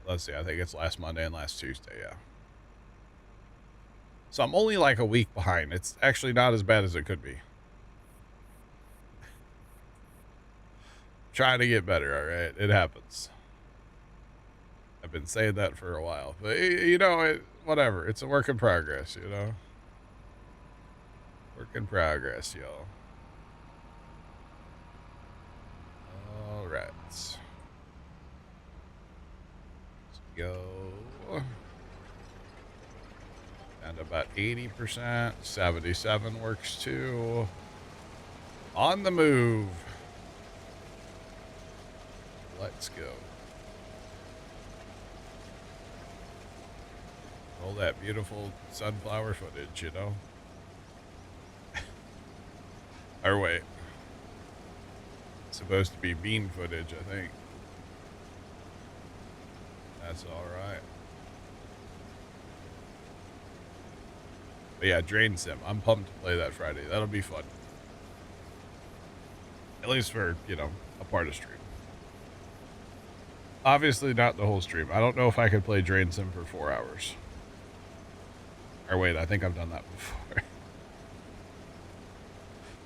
Let's see, I think it's last Monday and last Tuesday, yeah. So I'm only like a week behind. It's actually not as bad as it could be. Trying to get better, all right? It happens. I've been saying that for a while. But, you know, whatever. It's a work in progress, you know? Work in progress, y'all. All right. Let's go. And about 80%. 77 works too. On the move. Let's go. All that beautiful sunflower footage, you know? Or wait. It's supposed to be bean footage, I think. That's alright. But yeah, Drain Sim. I'm pumped to play that Friday. That'll be fun. At least for, you know, a part of stream. Obviously not the whole stream. I don't know if I could play Drain Sim for 4 hours. Or wait, I think I've done that before.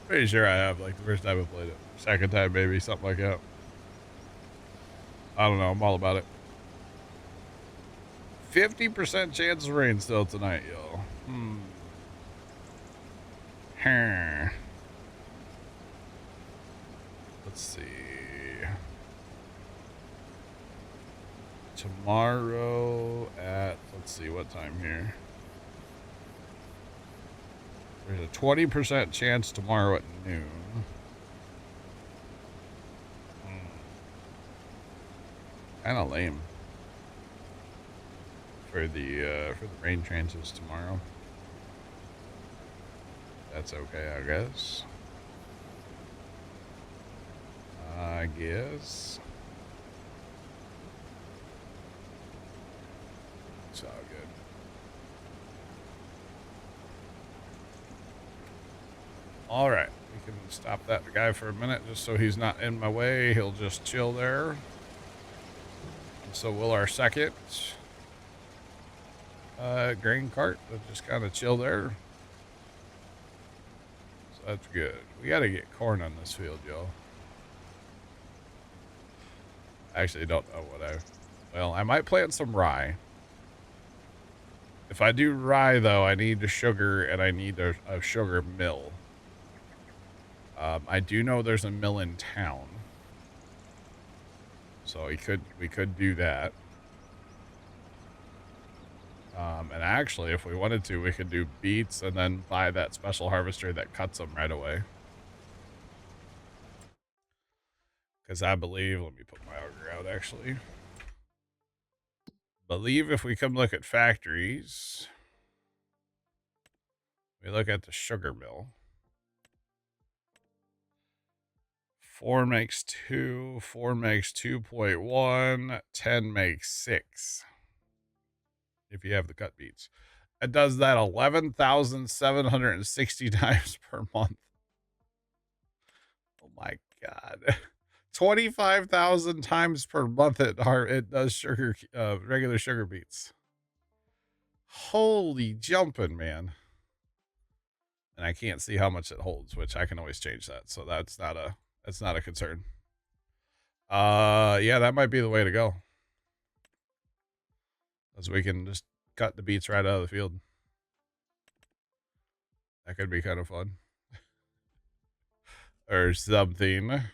Pretty sure I have, like the first time I played it. Second time maybe, something like that. I don't know, I'm all about it. 50% chance of rain still tonight, y'all. Let's see. Tomorrow at, let's see, what time here? There's a 20% chance tomorrow at noon. Kind of lame for the rain chances tomorrow. That's okay, I guess. It's all good. All right, we can stop that guy for a minute just so he's not in my way. He'll just chill there. And so will our second grain cart. They'll just kind of chill there. So that's good. We got to get corn on this field, y'all. I actually don't know what well, I might plant some rye. If I do rye, though, I need the sugar, and I need a sugar mill. I do know there's a mill in town. So we could do that. And actually, if we wanted to, we could do beets and then buy that special harvester that cuts them right away. Because I believe, let me put my auger out, actually. Believe if we come look at factories, we look at the sugar mill. 4 makes 2, 4 makes 2.1, 10 makes 6. If you have the cut beets. It does that 11,760 times per month. Oh my God. 25,000 times per month it does sugar, regular sugar beets. Holy jumping, man. And I can't see how much it holds, which I can always change that. So that's not a concern. Yeah, that might be the way to go. As we can just cut the beets right out of the field. That could be kind of fun. Or something.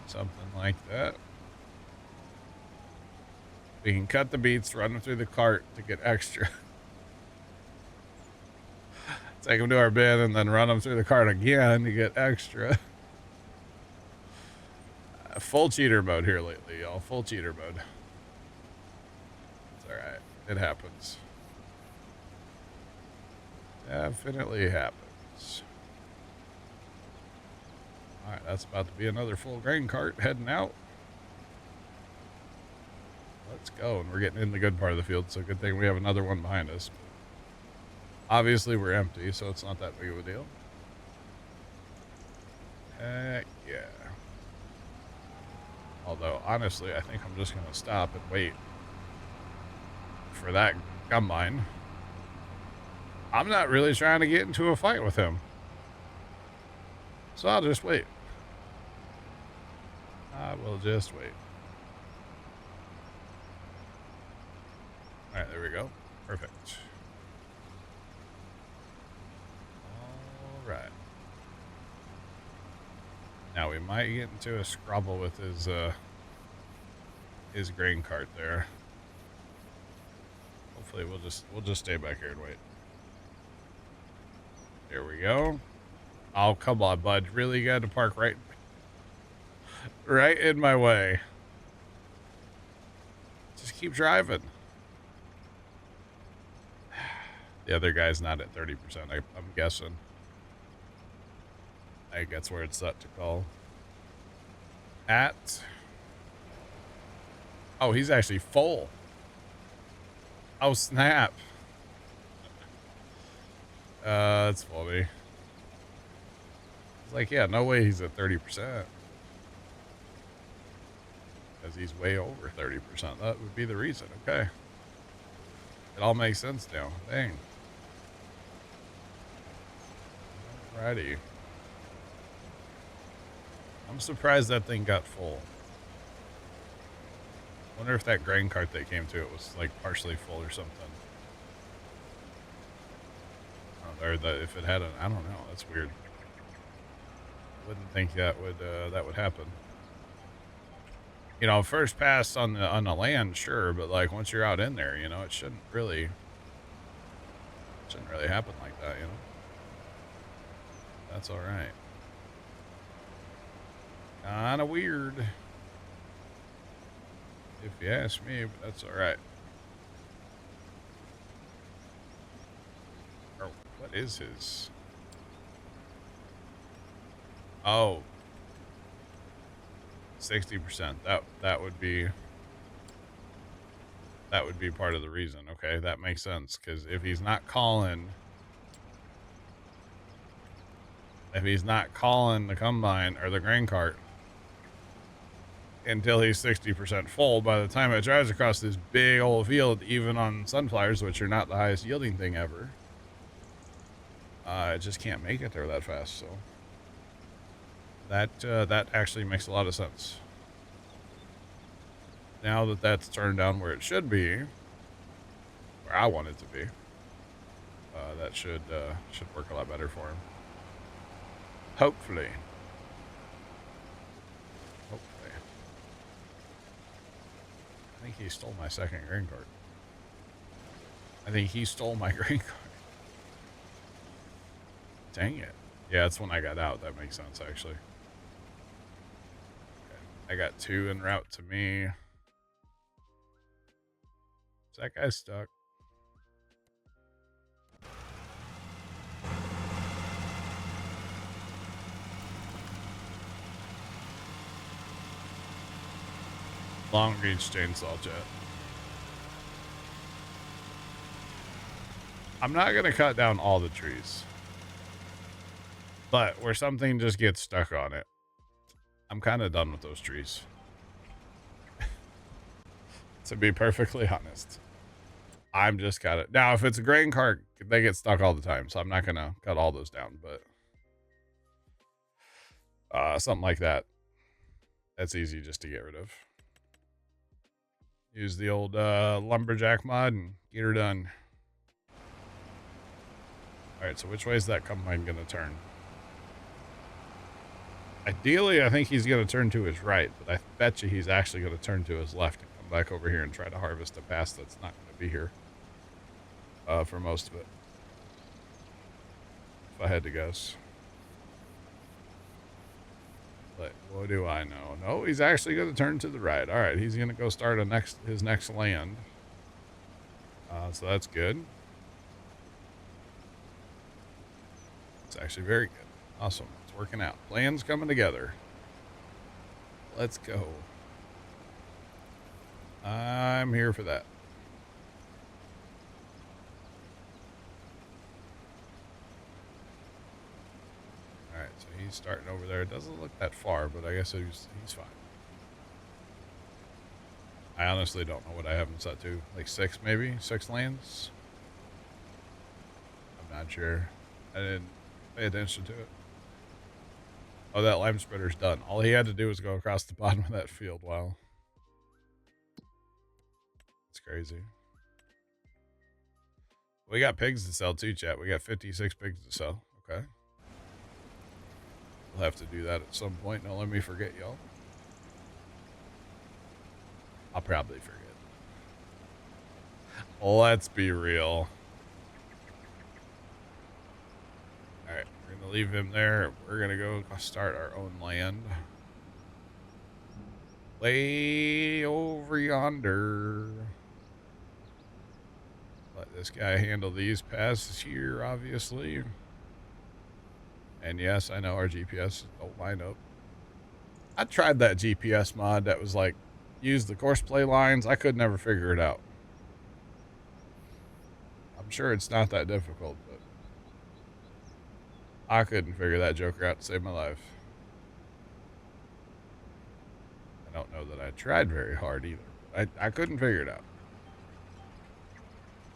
Something like that. We can cut the beets, run them through the cart to get extra. Take them to our bin and then run them through the cart again to get extra. Full cheater mode here lately, y'all. Full cheater mode. It's alright. It happens. Definitely happens. All right, that's about to be another full grain cart heading out. Let's go. And we're getting in the good part of the field, so good thing we have another one behind us. Obviously, we're empty, so it's not that big of a deal. Heck yeah. Although, honestly, I think I'm just going to stop and wait for that combine. I'm not really trying to get into a fight with him, so I'll just wait. I will just wait. All right, there we go. Perfect. All right. Now we might get into a scrabble with his grain cart there. Hopefully we'll just stay back here and wait. There we go. Oh, come on, bud. Really got to park right in my way. Just keep driving. The other guy's not at 30%, I'm guessing. I think that's where it's set to call. Oh, he's actually full. Oh, snap. That's funny. It's like, yeah, no way he's at 30%. Because he's way over 30%. That would be the reason. Okay. It all makes sense now. Dang. Alrighty. I'm surprised that thing got full. Wonder if that grain cart that came to it was like partially full or something. Or if it had an, I don't know. That's weird. Wouldn't think that would happen. You know, first pass on the land, sure, but like once you're out in there, you know, it shouldn't really happen like that, you know. That's all right. Kind of weird, if you ask me, but that's all right. Or what is his? Oh, 60%. That would be part of the reason. Okay, that makes sense. Because if he's not calling the combine or the grain cart until he's 60% full, by the time it drives across this big old field, even on sunflowers, which are not the highest yielding thing ever, it just can't make it there that fast. So that actually makes a lot of sense. Now that that's turned down where it should be, where I want it to be, that should work a lot better for him. Hopefully. I think he stole my second grain cart. I think he stole my grain cart. Dang it. Yeah, that's when I got out. That makes sense, actually. Okay. I got 2 en route to me. Is that guy stuck? Long reach chainsaw jet. I'm not going to cut down all the trees. But where something just gets stuck on it, I'm kind of done with those trees. To be perfectly honest. I'm just got it. Now, if it's a grain cart, they get stuck all the time. So I'm not going to cut all those down. But something like that, that's easy just to get rid of. Use the old lumberjack mod and get her done. All right, so which way is that combine going to turn? Ideally, I think he's going to turn to his right, but I bet you he's actually going to turn to his left and come back over here and try to harvest a pass that's not going to be here for most of it. If I had to guess. But what do I know? No, he's actually going to turn to the right. All right, he's going to go start his next land. So that's good. It's actually very good. Awesome. That's working out. Plans coming together. Let's go. I'm here for that. Alright, so he's starting over there. It doesn't look that far, but I guess he's fine. I honestly don't know what I have him set to. Like 6 maybe? 6 lanes? I'm not sure. I didn't pay attention to it. Oh, that lime spreader's done. All he had to do was go across the bottom of that field. Wow. It's crazy. We got pigs to sell too, chat. We got 56 pigs to sell. Okay. We'll have to do that at some point. Don't let me forget, y'all. I'll probably forget. Let's be real. Alright, we're going to leave him there. We're going to go start our own land. Way over yonder. Let this guy handle these passes here, obviously. And yes, I know our GPS don't line up. I tried that GPS mod that was like, use the course play lines. I could never figure it out. I'm sure it's not that difficult, but I couldn't figure that joker out to save my life. I don't know that I tried very hard either. I couldn't figure it out.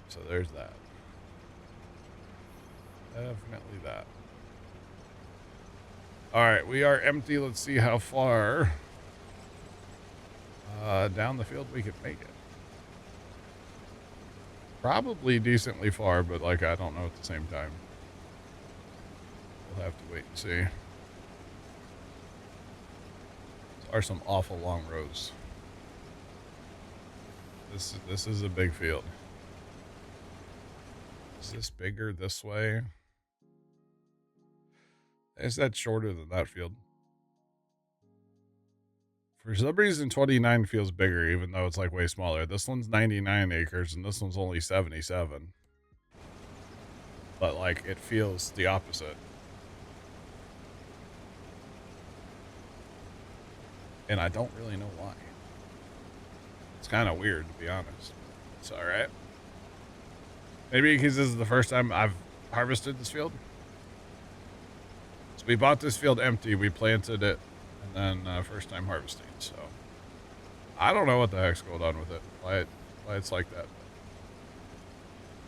So there's that. Definitely that. All right, we are empty. Let's see how far down the field we can make it. Probably decently far, but like I don't know at the same time. We'll have to wait and see. These are some awful long rows. This is a big field. Is this bigger this way? Is that shorter than that field? For some reason, 29 feels bigger, even though it's like way smaller. This one's 99 acres, and this one's only 77. But like, it feels the opposite. And I don't really know why. It's kind of weird, to be honest. It's all right. Maybe because this is the first time I've harvested this field. So we bought this field empty, we planted it, and then first time harvesting. So I don't know what the heck's going on with it. Why it's like that.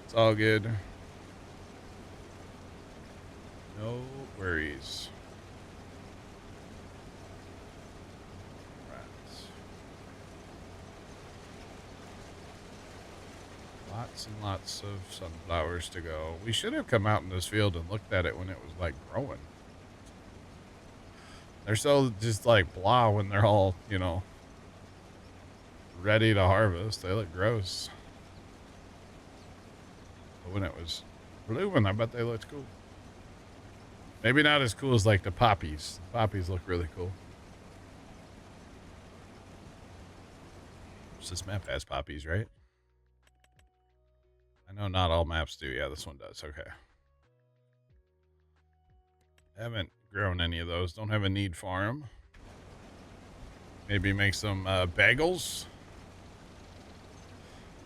It's all good. No worries. Lots and lots of sunflowers to go. We should have come out in this field and looked at it when it was like growing. They're so just like blah when they're all, you know, ready to harvest. They look gross. But when it was blooming, I bet they looked cool. Maybe not as cool as like the poppies. The poppies look really cool. This map has poppies, right? I know not all maps do. Yeah, this one does. Okay. Haven't grown any of those. Don't have a need for them. Maybe make some bagels.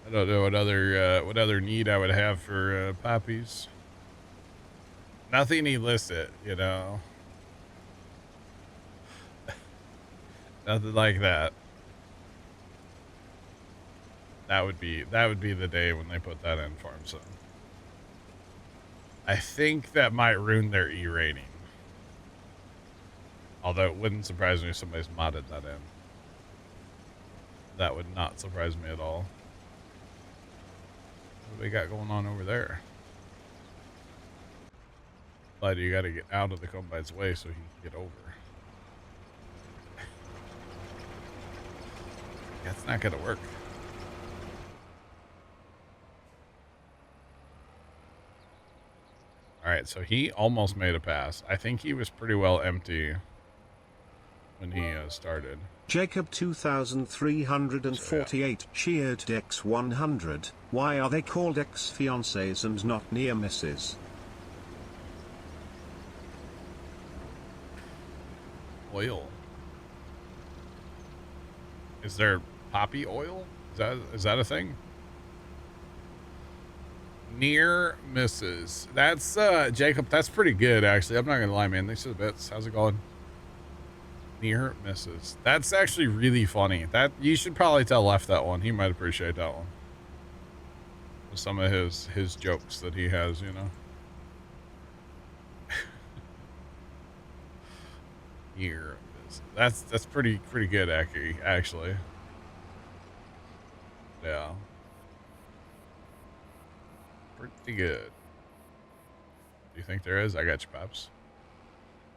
I don't know what other need I would have for poppies. Nothing illicit, you know. Nothing like that. That would be the day when they put that in farm zone. I think that might ruin their E rating. Although it wouldn't surprise me if somebody's modded that in. That would not surprise me at all. What do we got going on over there? But you got to get out of the combine's way so he can get over. That's not going to work. Alright, so he almost made a pass. I think he was pretty well empty when he started. Jacob 2348 cheered X100. Why are they called ex-fiancés and not near misses? oil. Is there poppy oil? Is that a thing? Near misses. That's Jacob, that's pretty good actually. I'm not gonna lie, man. Thanks for the bits. How's it going? Near misses. That's actually really funny. That you should probably tell Left that one. He might appreciate that one. With some of his jokes that he has, you know. Near misses. That's pretty good, Aki, actually. Yeah. Pretty good. Do you think there is? I got you, Pops.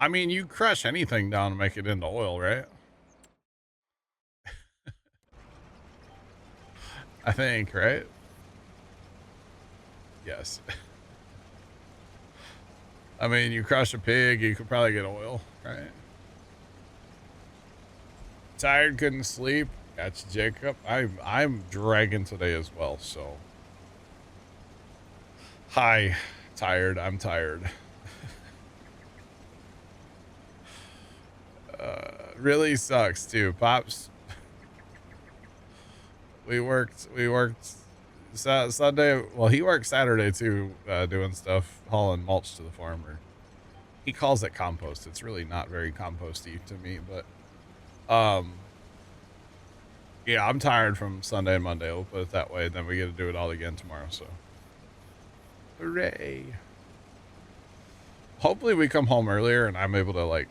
I mean, you crush anything down and make it into oil, right? I think, right? Yes. I mean, you crush a pig, you could probably get oil, right? Tired, couldn't sleep. Gotcha, Jacob. I'm dragging today as well, so. Hi. Tired. I'm tired. Really sucks too, Pops. We worked Sunday. Well, he worked Saturday too, doing stuff, hauling mulch to the farmer. He calls it compost. It's really not very composty to me, but yeah, I'm tired from Sunday and Monday. We'll put it that way. Then we get to do it all again tomorrow. So, hooray! Hopefully, we come home earlier and I'm able to like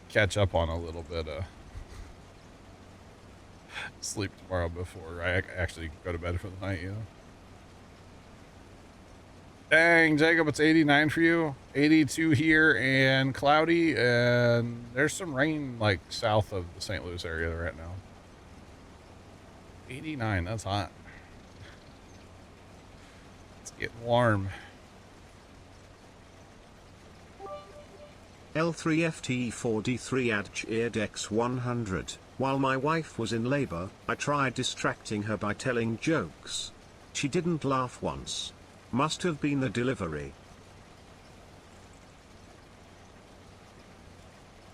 catch up on a little bit of sleep tomorrow before I actually go to bed for the night, you know. Dang, Jacob, it's 89 for you. 82 here and cloudy, and there's some rain like south of the St. Louis area right now. 89, that's hot. It's getting warm. L3FT4D3 Adch X 100. While my wife was in labor, I tried distracting her by telling jokes. She didn't laugh once. Must have been the delivery.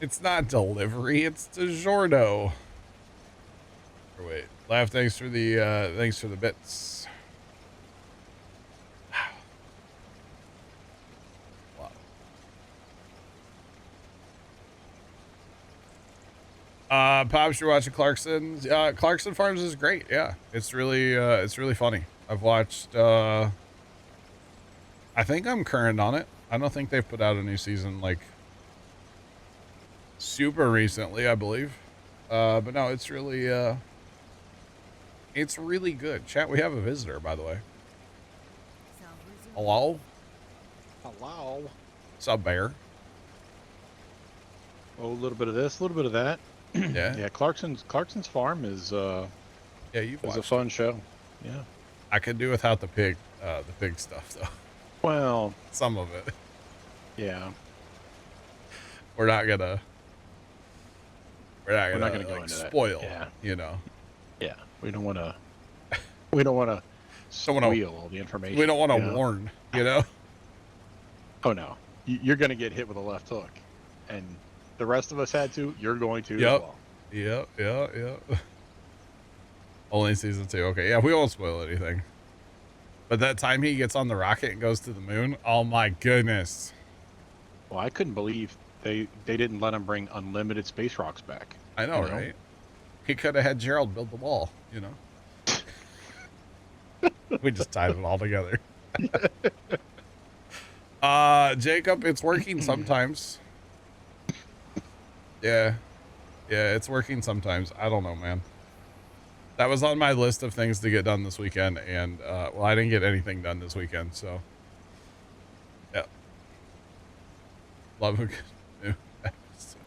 It's not delivery, it's DiGiorno. Or wait, laugh, thanks for the bits. Wow. Pops, you're watching Clarkson's. Clarkson Farms is great. Yeah, it's really funny. I've watched. I think I'm current on it. I don't think they've put out a new season like super recently, I believe. But no, it's really good. Chat, we have a visitor, by the way. Hello? Hello. What's up, Bear? Oh, a little bit of this, a little bit of that. Yeah. Yeah, Clarkson's Farm is yeah, you've a fun show. Yeah. I could do without the pig stuff though. Well, some of it. Yeah. We're not gonna go like, into spoil. That. Yeah. You know. Yeah. We don't want to spoil all the information. We don't want to warn. You know. Oh no, you're gonna get hit with a left hook, and the rest of us had to. You're going to. Yep. As well. Yep. Only season 2. Okay, yeah, we won't spoil anything. But that time he gets on the rocket and goes to the moon, oh my goodness. Well, I couldn't believe they didn't let him bring unlimited space rocks back. I know, right? He could have had Gerald build the wall, you know. We just tied it all together. Jacob, it's working sometimes. Yeah, it's working sometimes. I don't know, man. That was on my list of things to get done this weekend, and well, I didn't get anything done this weekend, so yeah. Love a good new episode.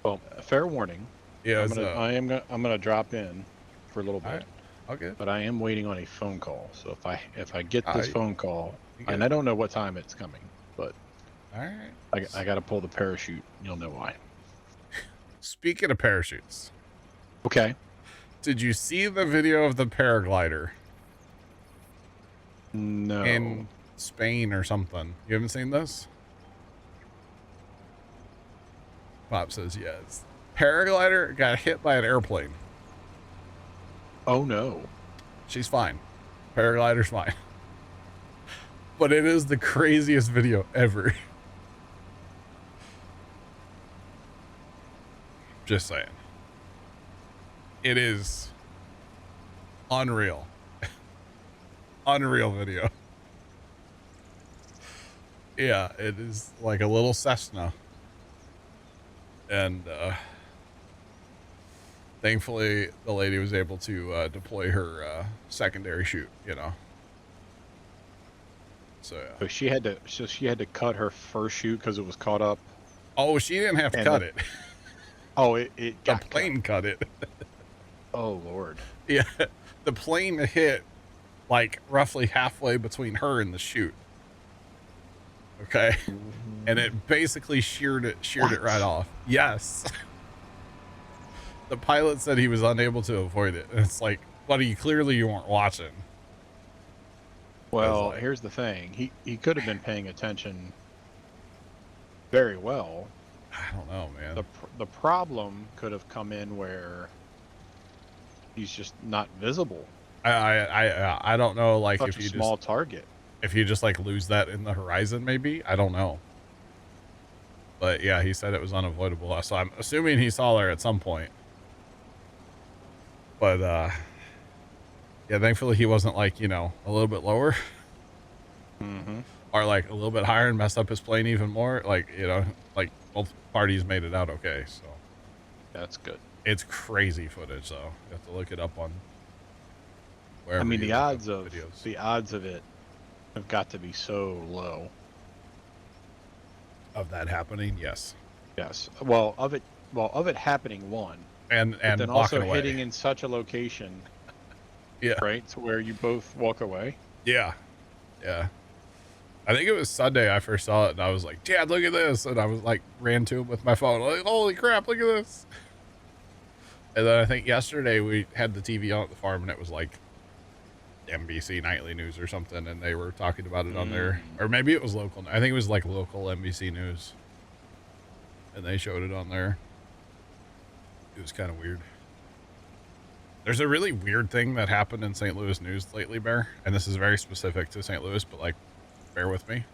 Well, a fair warning. Yeah, I'm gonna drop in for a little bit. Right. Okay. But I am waiting on a phone call. So if I get this phone call, and it. I don't know what time it's coming, but all right, I got to pull the parachute. You'll know why. Speaking of parachutes. Okay. Did you see the video of the paraglider? No. In Spain or something. You haven't seen this? Pop says yes. Paraglider got hit by an airplane. Oh no. She's fine. Paraglider's fine. But it is the craziest video ever. Just saying. It is unreal. Unreal video. Yeah, it is like a little Cessna. And thankfully the lady was able to deploy her secondary chute, you know. So yeah. So she had to cut her first chute because it was caught up. Oh, she didn't have to cut it. Oh, it The got plane cut it. Oh Lord. Yeah, the plane hit like roughly halfway between her and the chute. Okay, and it basically sheared it right off. Yes. The pilot said he was unable to avoid it. And it's like, buddy, clearly you weren't watching. Well, like, here's the thing. He could have been paying attention very well. I don't know, man. The problem could have come in where he's just not visible. I don't know, like Such if a you small just target. if you just like lose that in the horizon, maybe. I don't know. But yeah, he said it was unavoidable. So I'm assuming he saw her at some point. But yeah, thankfully he wasn't like, you know, a little bit lower. Mm-hmm. Or like a little bit higher and messed up his plane even more. Like, you know, like both parties made it out okay. So That's good. it's crazy footage, though. You have to look it up on. I mean, you the look up odds of it have got to be so low. of that happening. Yes, Yes. Well, of it happening, one, and but then walking also away. hitting in such a location, Yeah, right, to where you both walk away. yeah, yeah. I think it was Sunday I first saw it, and I was like, "Dad, look at this!" And I was like, ran to him with my phone, like, "Holy crap, look at this!" And then I think yesterday we had the TV on at the farm, and it was like NBC Nightly News or something, and they were talking about it on there, or maybe it was local. I think it was like local NBC News, and they showed it on there. It was kind of weird. There's a really weird thing that happened in St. Louis news lately, Bear, and this is very specific to St. Louis, but like, bear with me.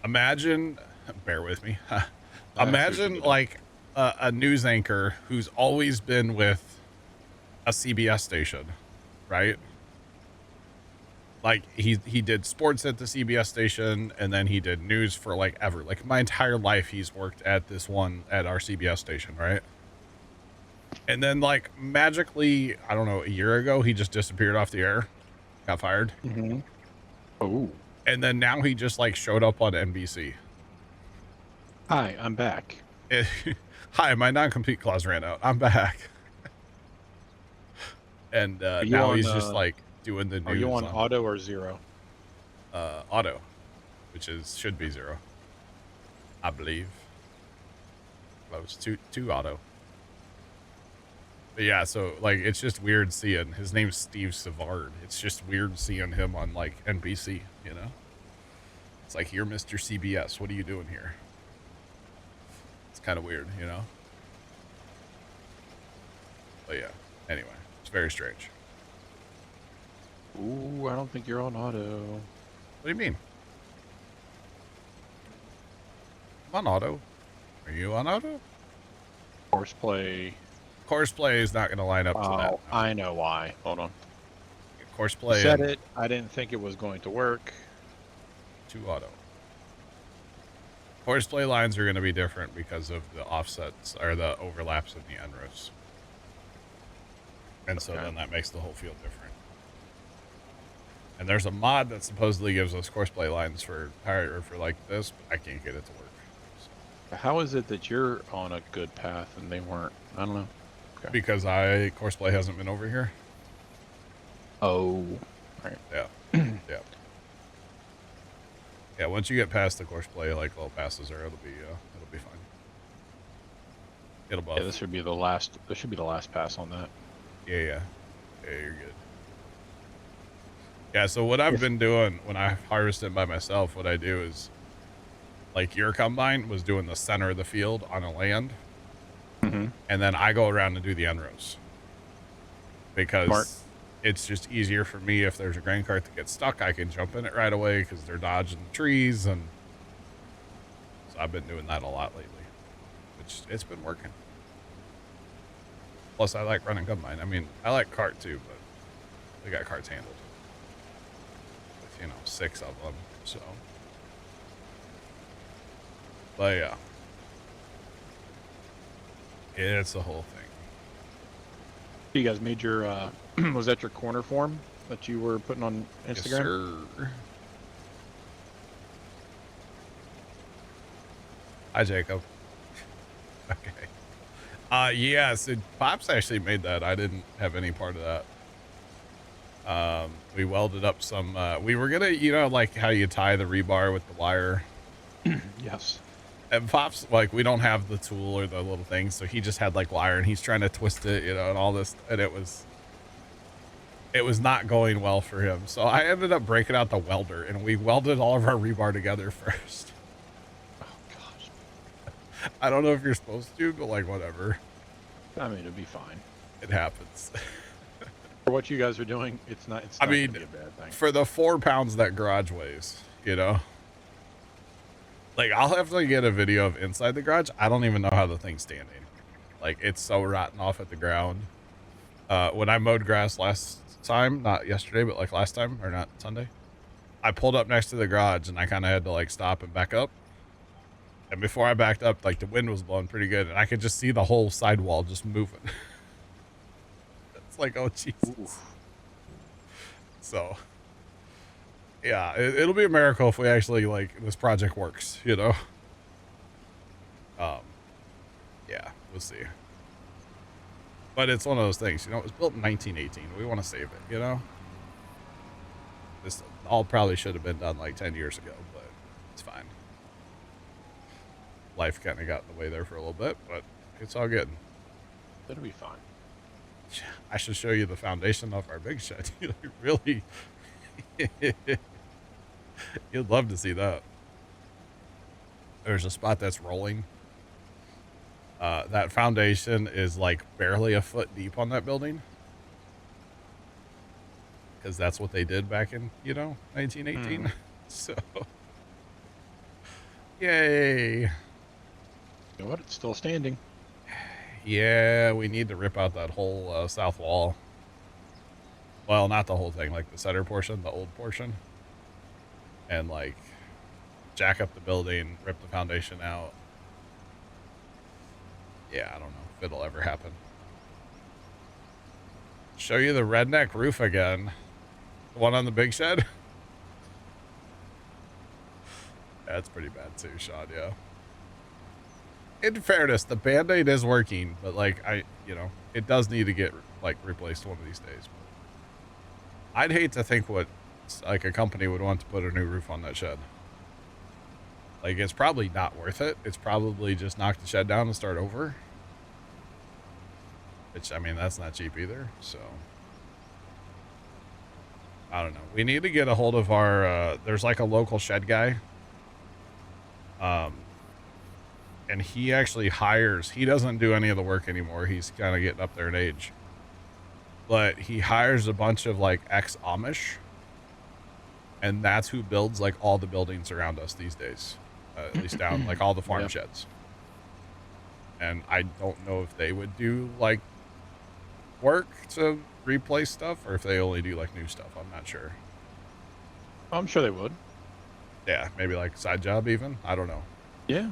Imagine, bear with me. Imagine like a news anchor who's always been with a CBS station, right? Like he did sports at the CBS station, and then he did news for like ever. Like my entire life, he's worked at our CBS station, right? And then like magically, I don't know, a year ago, he just disappeared off the air, got fired. Mm-hmm. Oh. And then now he just like showed up on NBC. Hi, I'm back. Hi, my non-compete clause ran out. I'm back. And now he's just like doing the news. Are you on auto or zero? Auto, which should be 0, I believe. Close to auto. But yeah, so like it's just weird seeing his name's Steve Savard. It's just weird seeing him on like NBC, you know? It's like, you're Mr. CBS. What are you doing here? It's kind of weird, you know? But yeah, anyway, it's very strange. Ooh, I don't think you're on auto. What do you mean? I'm on auto. Are you on auto? Horseplay. Courseplay is not going to line up to that. Oh, I know why. Hold on. Courseplay. You said it. I didn't think it was going to work. To auto. Horseplay lines are going to be different because of the offsets or the overlaps in the end rows. And so then that makes the whole field different. And there's a mod that supposedly gives us courseplay lines for like this, but I can't get it to work. So. How is it that you're on a good path and they weren't? I don't know. Okay. Because courseplay hasn't been over here. Oh. Right. Yeah. Yeah. Yeah, once you get past the courseplay, like low passes there, it'll be fine. It'll buff. Yeah, this should be the last pass on that. Yeah, you're good. Yeah, so what I've been doing when I harvest it by myself, what I do is like your combine was doing the center of the field on a land. Mm-hmm. And then I go around and do the end rows. Because Smart. it's just easier for me if there's a grain cart that gets stuck, I can jump in it right away because they're dodging the trees. And so I've been doing that a lot lately, which it's been working. Plus, I like running combine. I mean, I like cart too, but we got carts handled with, 6 of them. So, but yeah, it's the whole thing. You guys made your, was that your corner form that you were putting on Instagram? Yes, sir. Hi, Jacob. Okay. Yes, Pops actually made that. I didn't have any part of that. We welded up some, we were gonna, like how you tie the rebar with the wire. Yes. And Pops, like, we don't have the tool or the little thing, so he just had like wire and he's trying to twist it, and all this, and it was not going well for him. So I ended up breaking out the welder and we welded all of our rebar together first. Oh gosh. I don't know if you're supposed to, but like, whatever. I mean, it'd be fine. It happens. For what you guys are doing, it's not I gonna mean, be a bad thing. for the 4 pounds that garage weighs, like, I'll have to get a video of inside the garage. I don't even know how the thing's standing. Like, it's so rotten off at the ground. When I mowed grass last time, not yesterday, but like last time, or not Sunday, I pulled up next to the garage and I kind of had to like stop and back up. And before I backed up, like the wind was blowing pretty good and I could just see the whole sidewall just moving. It's like, oh, Jesus. Oof. So, yeah, it'll be a miracle if we actually, like, this project works, Yeah, we'll see. But it's one of those things, it was built in 1918. We want to save it, This all probably should have been done like 10 years ago, but it's fine. Life kind of got in the way there for a little bit, but it's all good. It'll be fine. I should show you the foundation of our big shed. Really, you'd love to see that. There's a spot that's rolling. That foundation is like barely a foot deep on that building. Because that's what they did back in, 1918. So, yay. You know what? It's still standing. Yeah, we need to rip out that whole south wall. Well, not the whole thing, like the center portion, the old portion. And like jack up the building, rip the foundation out. Yeah, I don't know if it'll ever happen. Show you the redneck roof again. The one on the big shed. That's pretty bad too, Sean, yeah. In fairness, the Band-Aid is working, but like it does need to get like replaced one of these days. But I'd hate to think what like a company would want to put a new roof on that shed. Like, it's probably not worth it. It's probably just knock the shed down and start over. Which, I mean, that's not cheap either, so. I don't know. We need to get a hold of our, there's like a local shed guy. And he actually hires, he doesn't do any of the work anymore. He's kind of getting up there in age. But he hires a bunch of like ex-Amish. And that's who builds like all the buildings around us these days. At least down like all the farm sheds. And I don't know if they would do like work to replace stuff or if they only do like new stuff. I'm not sure. I'm sure they would. Yeah, maybe like side job even. I don't know. Yeah.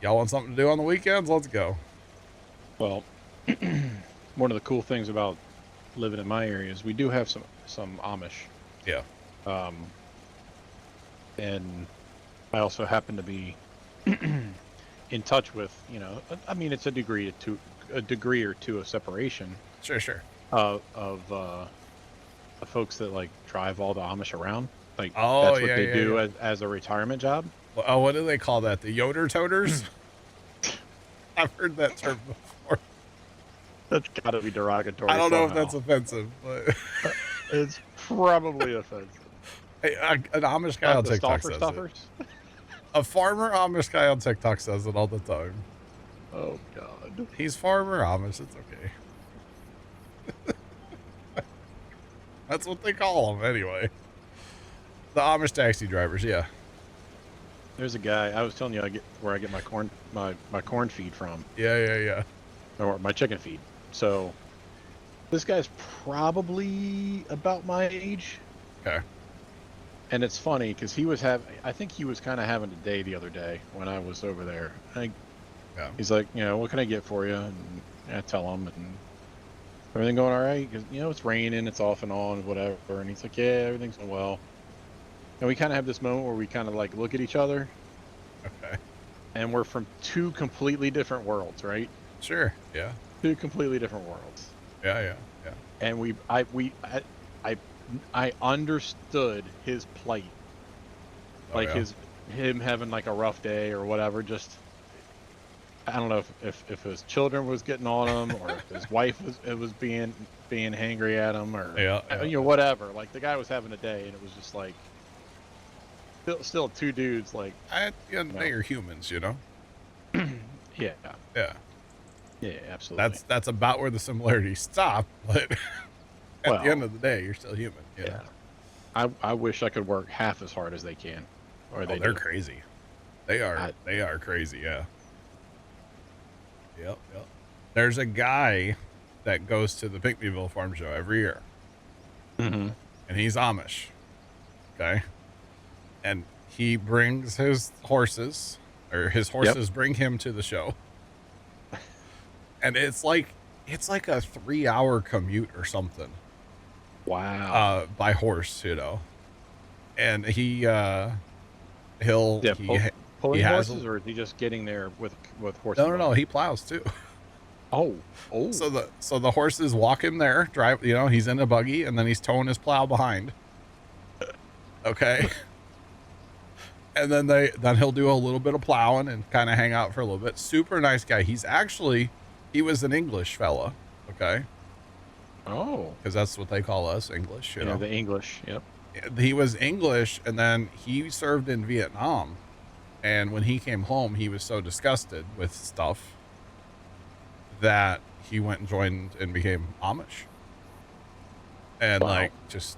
Y'all want something to do on the weekends? Let's go. Well, one of the cool things about living in my area is we do have some Amish. Yeah. And I also happen to be in touch with, I mean, it's a degree or two of separation. Sure. Of folks that like drive all the Amish around. Like, oh, that's what they do as a retirement job. Oh, what do they call that? The Yoder toters? I've heard that term before. That's gotta be derogatory. I don't know if somehow. that's offensive, but It's probably offensive. hey, an Amish guy will The TikTok stuffer says stuffers. A farmer Amish guy on TikTok says it all the time. Oh God. He's farmer Amish. It's okay. That's what they call them anyway. The Amish taxi drivers, yeah. There's a guy. I was telling you, I get my corn feed from. Yeah. Or my chicken feed. So this guy's probably about my age. Okay. And it's funny because I think he was kind of having a day the other day when I was over there. Yeah. He's like, what can I get for you? And I tell him, and everything going all right? Because it's raining, it's off and on, whatever. And he's like, yeah, everything's going well. And we kind of have this moment where we kind of like look at each other. Okay. And we're from two completely different worlds, right? Sure. Yeah. Two completely different worlds. Yeah. And I understood his plight, like him having like a rough day or whatever. Just I don't know if his children was getting on him or if his wife was being hangry at him or whatever. Like the guy was having a day and it was just like still two dudes like. They're humans, Yeah. Yeah, absolutely. That's about where the similarities stop, but at the end of the day, you're still human. Yeah. I wish I could work half as hard as they can, or they're crazy. They are crazy. Yeah. Yep. There's a guy that goes to the Pinckneyville Farm Show every year, and he's Amish. Okay, and he brings his horses, or his horses bring him to the show. And it's like a 3-hour commute or something. Wow. By horse, and he'll pulling horses, or is he just getting there with horses? No, he plows too. Oh. So the horses walk him there, drive. He's in a buggy, and then he's towing his plow behind. Okay. And then he'll do a little bit of plowing and kind of hang out for a little bit. Super nice guy. He was an English fella, okay? Oh. Because that's what they call us, English, you know. The English, yep. He was English, and then he served in Vietnam. And when he came home, he was so disgusted with stuff that he went and joined and became Amish. And,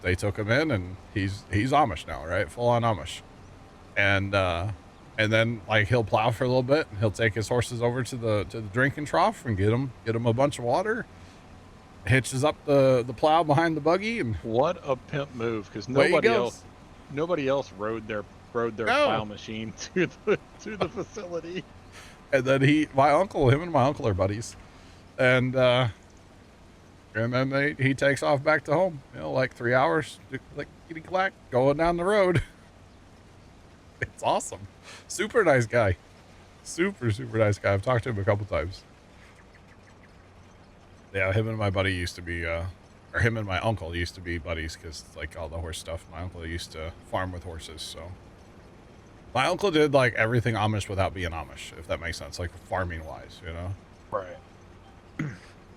they took him in, and he's Amish now, right? Full-on Amish. And then he'll plow for a little bit, and he'll take his horses over to the drinking trough and get them a bunch of water, hitches up the plow behind the buggy, and what a pimp move, because nobody else rode their plow machine to the facility. And then him and my uncle are buddies, and then he takes off back to home, 3 hours, like kitty clack, going down the road. It's awesome. Super nice guy. Super nice guy. I've talked to him a couple times. Yeah, him and my buddy used to be, or him and my uncle used to be buddies because, all the horse stuff. My uncle used to farm with horses, so. My uncle did, everything Amish without being Amish, if that makes sense, farming-wise, Right.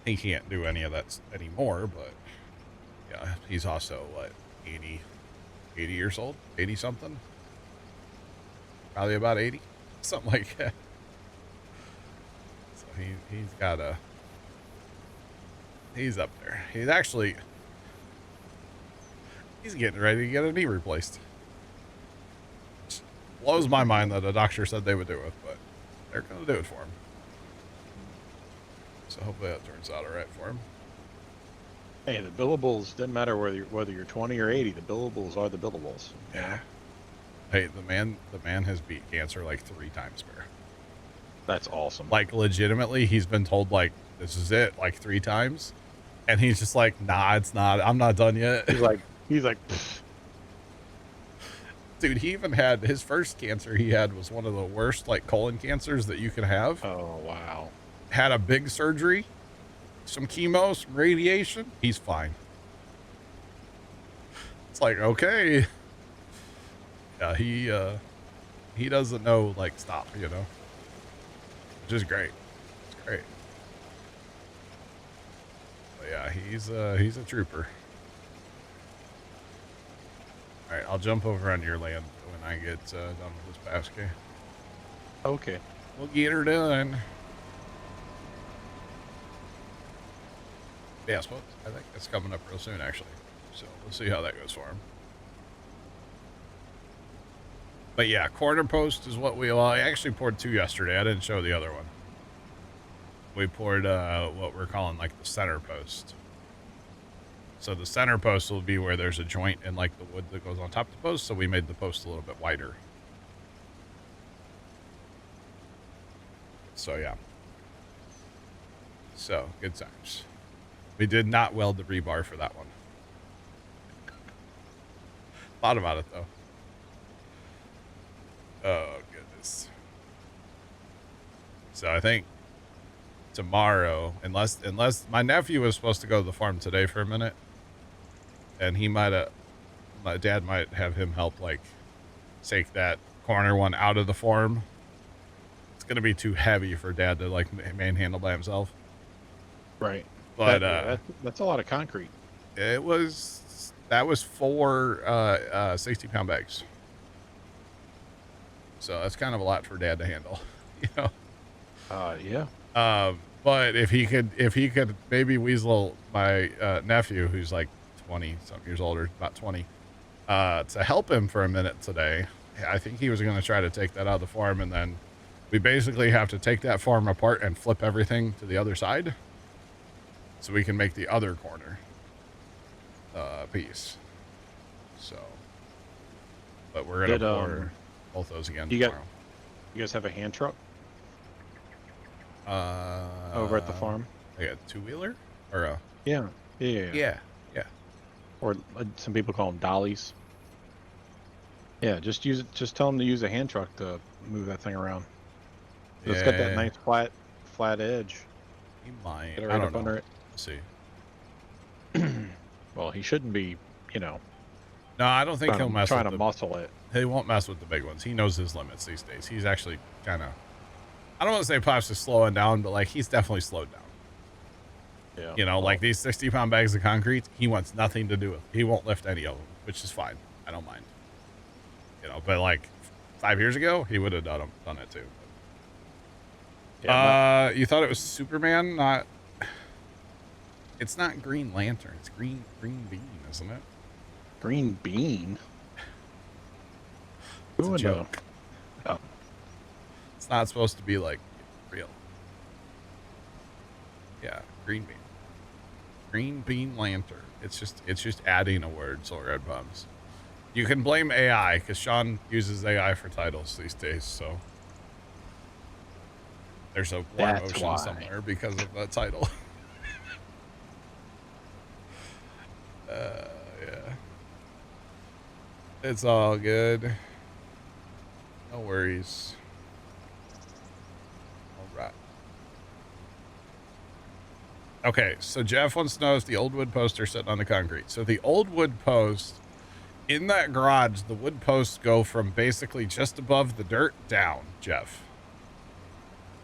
He can't do any of that anymore, but, yeah, he's also, 80 years old? 80-something? Probably about 80, something like that. So he's up there. He's getting ready to get a knee replaced. Which blows my mind that a doctor said they would do it, but they're going to do it for him. So hopefully that turns out all right for him. Hey, the billables, doesn't matter whether you're 20 or 80, the billables are the billables. Yeah. Hey, the man has beat cancer 3 times, Bear. That's awesome. Legitimately, he's been told this is it 3 times, and he's just nah, it's not. I'm not done yet. He's like, dude. He even had his first cancer. He had was one of the worst colon cancers that you can have. Oh wow. Had a big surgery, some chemo, some radiation. He's fine. It's okay. Yeah, he doesn't know stop, which is great. It's great. But yeah, he's a trooper. All right, I'll jump over on your land when I get done with this pass, okay? Okay. We'll get her done. Yeah, I think it's coming up real soon, actually. So we'll see how that goes for him. But yeah, corner post is what I actually poured 2 yesterday. I didn't show the other one. We poured what we're calling like the center post. So the center post will be where there's a joint in like the wood that goes on top of the post. So we made the post a little bit wider. So yeah. So good times. We did not weld the rebar for that one. Thought about it though. Oh goodness. So I think tomorrow, unless my nephew was supposed to go to the farm today for a minute, and my dad might have him help like take that corner one out of the farm. It's gonna be too heavy for dad to like manhandle by himself. Right. But that's a lot of concrete. that was 4 60-pound bags. So that's kind of a lot for dad to handle, you know. Yeah. But if he could maybe weasel my nephew, who's like 20 something years older, about 20, to help him for a minute today. I think he was going to try to take that out of the farm, and then we basically have to take that farm apart and flip everything to the other side so we can make the other corner piece. So, but we're going to pour both those again tomorrow. You guys have a hand truck over at the farm? Like a 2-wheeler or a yeah. Or some people call them dollies. Yeah, just use it. Just tell them to use a hand truck to move that thing around. Yeah. It's got that nice flat edge. He might. Get it right up under it. Let's see. Well, he shouldn't be, No, I don't think he'll mess with trying to muscle it. He won't mess with the big ones. He knows his limits these days. He's actually kind of, I don't want to say Pops is slowing down, but like he's definitely slowed down. Yeah. Like these 60-pound bags of concrete, he wants nothing to do with. He won't lift any of them, which is fine. I don't mind. But like 5 years ago, he would have done it too. Yeah, you thought it was Superman? Not. It's not Green Lantern. It's Green Bean, isn't it? Green Bean. It's a joke. Oh. It's not supposed to be like real. Yeah, Green Bean. Green Bean Lantern. It's just adding a word, so red bums. You can blame AI because Sean uses AI for titles these days, so there's a war motion somewhere because of that title. Yeah. It's all good. No worries. All right. Okay, so Jeff wants to know if the old wood posts are sitting on the concrete. So the old wood post in that garage, the wood posts go from basically just above the dirt down, Jeff.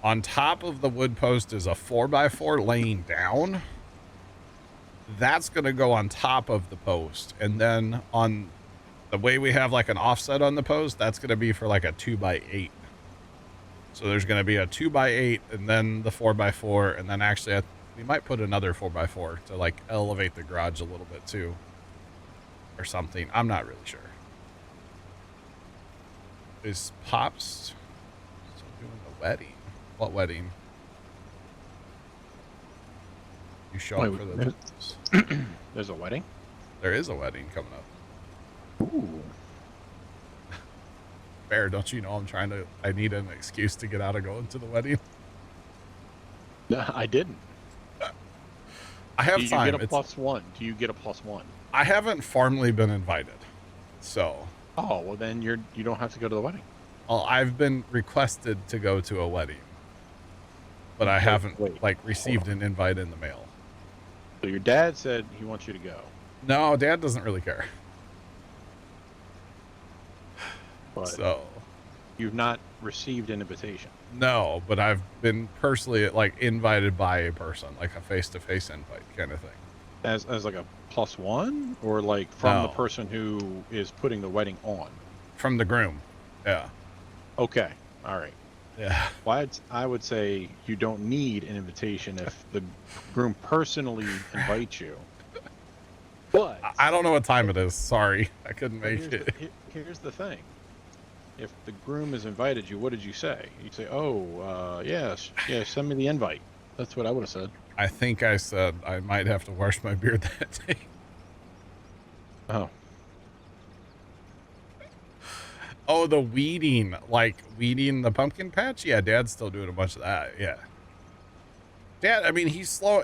On top of the wood post is a 4x4 laying down. That's going to go on top of the post. And then on the way we have like an offset on the post, that's going to be for like a 2x8. So there's going to be a 2x8 and then the 4x4. And then actually we might put another 4x4 to like elevate the garage a little bit too. Or something. I'm not really sure. Is Pops still doing the wedding? What wedding? You show up for the... There's a wedding? There is a wedding coming up. Ooh. Bear, don't you know I need an excuse to get out of going to the wedding? No, I didn't. I have time. Do you get a plus one? Do you get a plus one? I haven't formally been invited, so... Oh, well then you don't have to go to the wedding. Well, I've been requested to go to a wedding, but I haven't received an invite in the mail. So your dad said he wants you to go. No, Dad doesn't really care. But so you've not received an invitation. No, but I've been personally invited by a person, like a face-to-face invite kind of thing. As like a plus one, or like from the person who is putting the wedding on? From the groom. Yeah. Okay. All right. Yeah. Well, I would say you don't need an invitation if the groom personally invites you. But I don't know what time it is. Sorry, I couldn't make it. Here's the thing. If the groom has invited you, what did you say? You'd say, "Oh, yes, yeah, send me the invite." That's what I would have said. I think I said I might have to wash my beard that day. Oh, Oh, the weeding, like weeding the pumpkin patch. Yeah, Dad's still doing a bunch of that. Yeah, Dad. I mean, he's slow.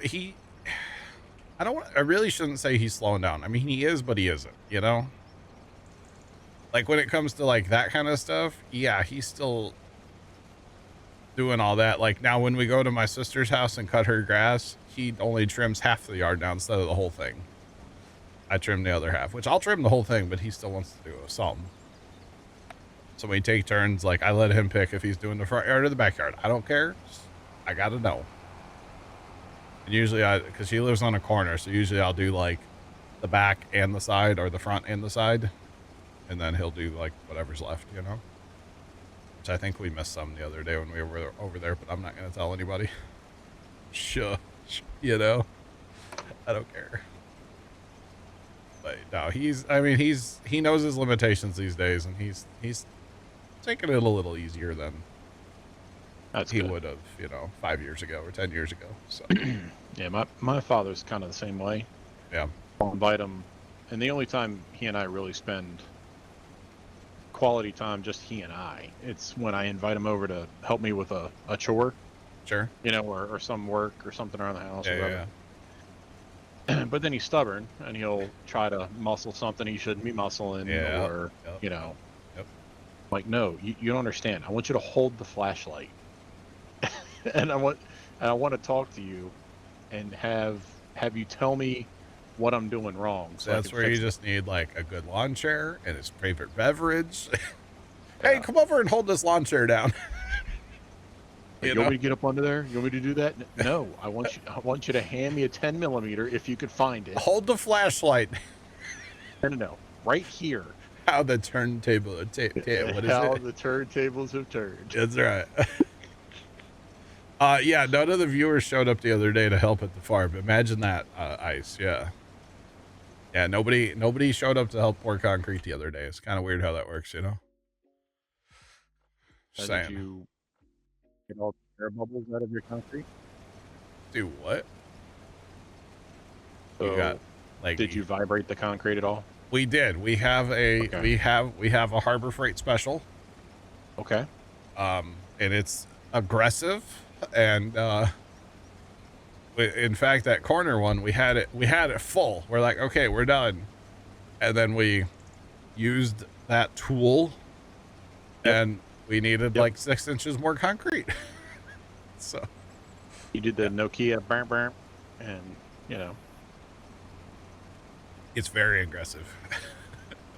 I really shouldn't say he's slowing down. I mean, he is, but he isn't. You know. Like when it comes to like that kind of stuff, yeah, he's still doing all that. Like now when we go to my sister's house and cut her grass, he only trims half the yard now instead of the whole thing. I trim the other half, which I'll trim the whole thing, but he still wants to do some. So we take turns. Like I let him pick if he's doing the front yard or the backyard. I don't care. I gotta know. And usually because he lives on a corner, so usually I'll do like the back and the side or the front and the side. And then he'll do like whatever's left, you know? Which I think we missed some the other day when we were over there, but I'm not going to tell anybody. Shush, you know? I don't care. But no, he knows his limitations these days, and he's taking it a little easier than he would have, 5 years ago or 10 years ago. So yeah, my father's kind of the same way. Yeah. I'll invite him, and the only time he and I really spend quality time, just he and I, it's when I invite him over to help me with a chore. Sure. Or some work or something around the house. Yeah. But then he's stubborn, and he'll try to muscle something he shouldn't be muscling. Or like, no, you don't understand. I want you to hold the flashlight, and I want to talk to you, and have you tell me what I'm doing wrong. So that's where you just need like a good lawn chair and his favorite beverage. Hey, come over and hold this lawn chair down. You want me to get up under there? You want me to do that? No, I want you to hand me a 10 millimeter if you could find it. Hold the flashlight. No, right here. How the turntable, what is How it? the turntables have turned. That's right. Yeah, none of the viewers showed up the other day to help at the farm. Imagine that, Ice. Yeah. Yeah, nobody showed up to help pour concrete the other day. It's kind of weird how that works, you know? Did you get all the air bubbles out of your concrete? Do what? So, did you vibrate the concrete at all? We did. We have a we have a Harbor Freight special. Okay. And it's aggressive, and in fact, that corner one, we had it full. We're like, okay, we're done. And then we used that tool, and we needed like 6 inches more concrete. So you did the Nokia burn burn, and it's very aggressive.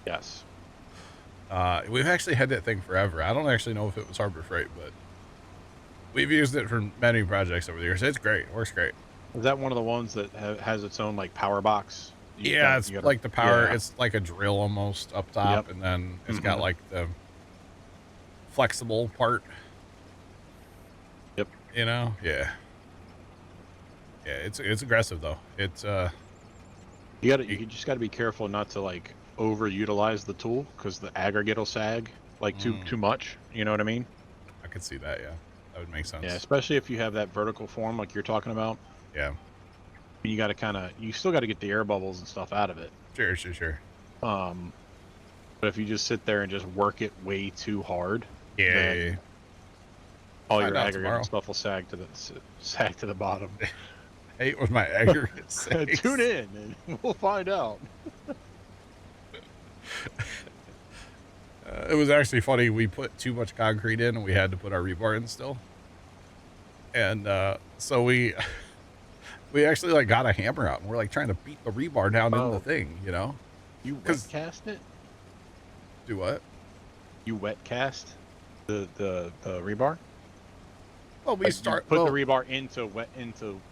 Yes. We've actually had that thing forever. I don't actually know if it was Harbor Freight, but we've used it for many projects over the years. It's great. It works great. Is that one of the ones that has its own like power box? It's like the power. Yeah. It's like a drill almost up top, and then it's got like the flexible part. Yep. Yeah. Yeah. It's aggressive though. It's you just got to be careful not to like overutilize the tool, because the aggregate will sag like too much. You know what I mean? I could see that. Yeah, that would make sense. Yeah, especially if you have that vertical form like you're talking about. Yeah. You got to you still got to get the air bubbles and stuff out of it. Sure. But if you just sit there and just work it way too hard, then all your aggregate and stuff will sag to the bottom. I hate when my aggregate sags. Tune in and we'll find out. It was actually funny. We put too much concrete in, and we had to put our rebar in still. And so we actually like got a hammer out, and we're like trying to beat the rebar down in the thing, you know? You wet cast it? Do what? You wet cast the rebar? Well, we put the rebar into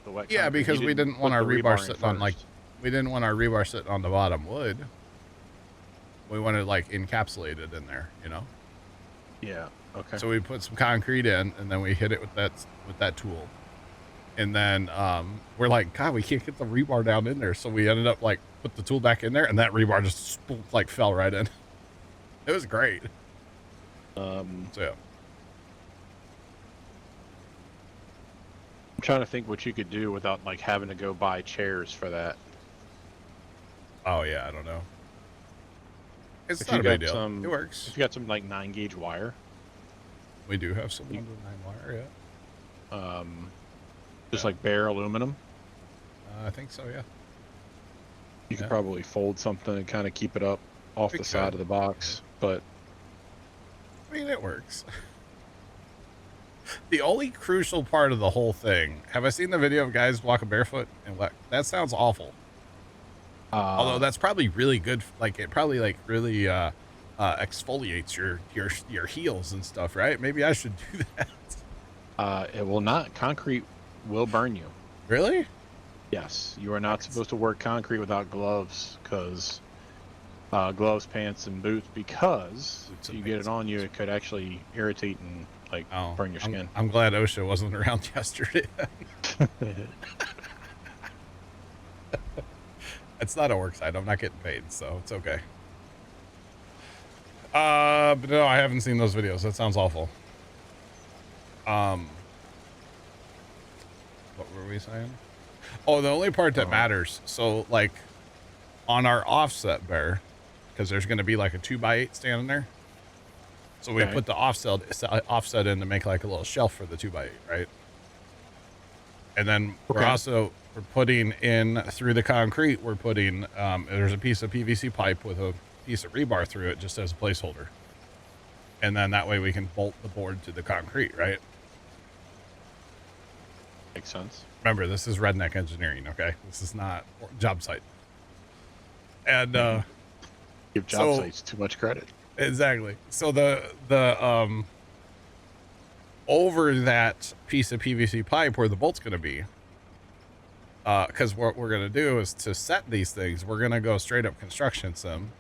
the wet. Yeah, concrete. Because we didn't want our rebar sitting on we didn't want our rebar sitting on the bottom wood. We wanted like encapsulated in there, you know? Yeah. Okay. So we put some concrete in, and then we hit it with that tool. And then we're like, God, we can't get the rebar down in there. So we ended up like put the tool back in there, and that rebar just like fell right in. It was great. So yeah. I'm trying to think what you could do without like having to go buy chairs for that. Oh yeah, I don't know. It's If not you a big got deal. some, It works. if you got some like 9-gauge wire, We do have some 109 wire, yeah. just like bare aluminum, I think so, yeah. you could probably fold something and kind of keep it up off the side of the box. But I mean, it works. The only crucial part of the whole thing. Have I seen the video of guys walking barefoot? And what? That sounds awful. Although that's probably really good. Like it probably like really exfoliates your heels and stuff, right? Maybe I should do that. it will not. Concrete will burn you. Really? Yes, you are not supposed to work concrete without gloves, because gloves, pants, and boots. Because if you get it on you, it could actually irritate and like burn your skin. I'm glad OSHA wasn't around yesterday. It's not a work site. I'm not getting paid, so it's okay. But no, I haven't seen those videos. That sounds awful. What were we saying? Oh, the only part that matters. So, like, on our offset bear, because there's going to be like a 2x8 standing there. So we put the offset in to make like a little shelf for the 2x8, right? And then we're putting in through the concrete. We're putting there's a piece of PVC pipe with a piece of rebar through it, just as a placeholder. And then that way we can bolt the board to the concrete, right? Makes sense. Remember, this is redneck engineering, okay? This is not job site. And give job sites too much credit. Exactly. So the over that piece of PVC pipe where the bolt's going to be, because what we're going to do is to set these things, we're going to go straight up construction sim,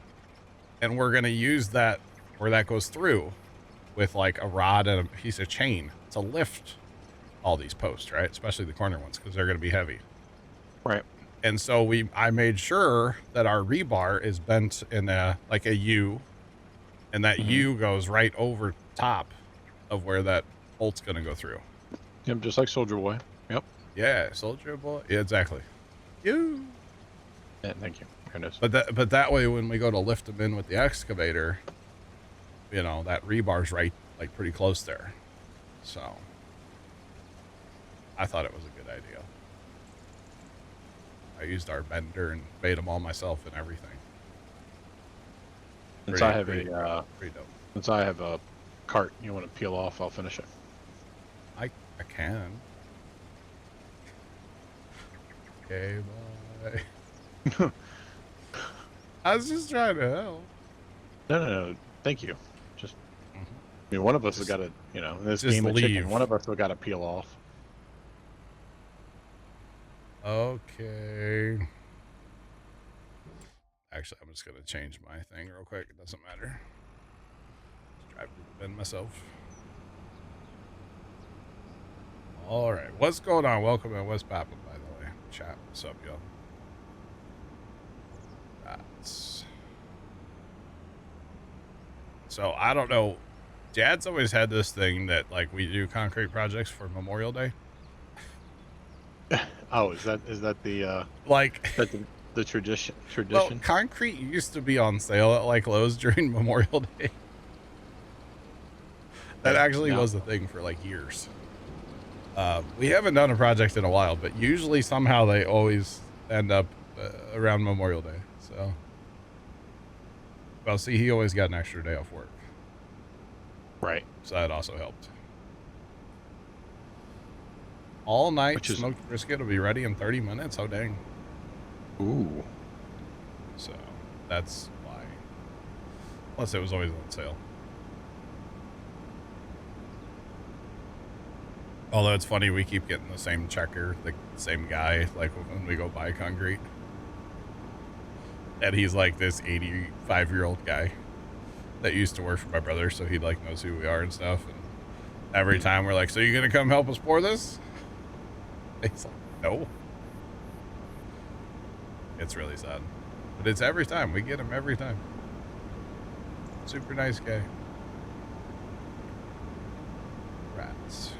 and we're going to use that where that goes through with like a rod and a piece of chain to lift all these posts, right? Especially the corner ones, because they're going to be heavy. Right. And so I made sure that our rebar is bent in like a U, and that U goes right over top of where that bolt's going to go through. Yep, just like Soldier Boy. Yep. Yeah, Soldier Boy. Yeah, exactly. You. Yeah, thank you. But that way, when we go to lift them in with the excavator, you know, that rebar's right, like pretty close there. So I thought it was a good idea. I used our bender and made them all myself and everything. Since I have a cart you want to peel off, I'll finish it. I can. Okay, bye. I was just trying to help. No. Thank you. Just, I mean, one of us has got to, you know, in this game of chicken, one of us has got to peel off. Okay. Actually, I'm just going to change my thing real quick. It doesn't matter. Just drive to the bin myself. All right. What's going on? Welcome in. What's poppin', by the way? Chat. What's up, y'all? So, I don't know. Dad's always had this thing that, like, we do concrete projects for Memorial Day. Oh, is that the like the tradition? Well, concrete used to be on sale at like Lowe's during Memorial Day. That actually was the thing for like years. We haven't done a project in a while, but usually somehow they always end up around Memorial Day. So, well, see, he always got an extra day off work, right? So that also helped. All night smoked brisket will be ready in 30 minutes. Oh, dang. Ooh. So that's why. Plus, it was always on sale. Although it's funny, we keep getting the same checker, the same guy, like when we go buy concrete. And he's like this 85-year-old guy. that used to work for my brother, so he like knows who we are and stuff. And every time we're like, "So you gonna come help us pour this?" He's like, "No." It's really sad, but it's every time we get him every time. Super nice guy. Rats.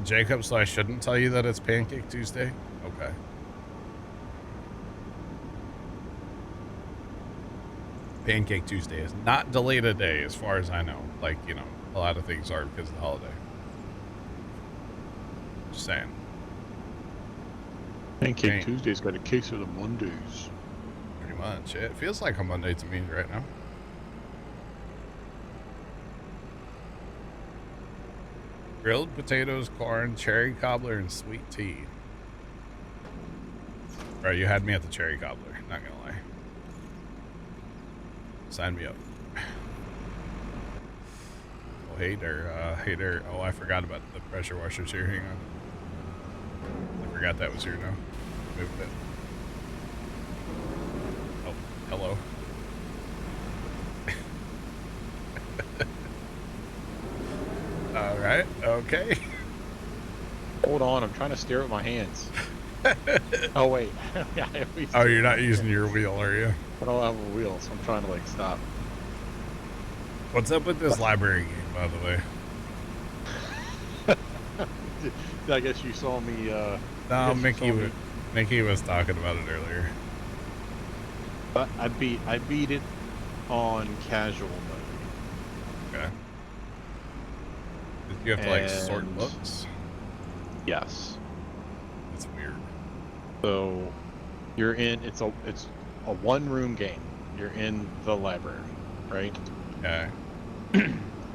Jacob, so I shouldn't tell you that it's Pancake Tuesday? Okay. Pancake Tuesday is not delayed a day as far as I know. Like, you know, a lot of things are because of the holiday. Just saying. Pancake Tuesday's got a case of the Mondays. Pretty much. It feels like a Monday to me right now. Grilled potatoes, corn, cherry cobbler, and sweet tea. Right, you had me at the cherry cobbler, not gonna lie. Sign me up. Oh, hey there. Oh, I forgot about the pressure washers here. Hang on. I forgot that was here now. Moved it. Oh, hello. All right. Okay. Hold on, I'm trying to steer with my hands. Oh wait. Yeah, oh, you're not using your wheel, are you? I don't have a wheel, so I'm trying to like stop. What's up with this library game, by the way? I guess you saw me. No, Mickey was talking about it earlier. But I beat it on casual mode. Okay. Did you have to like sort books? Yes. That's weird. So you're in. It's a one-room game. You're in the library, right? Okay.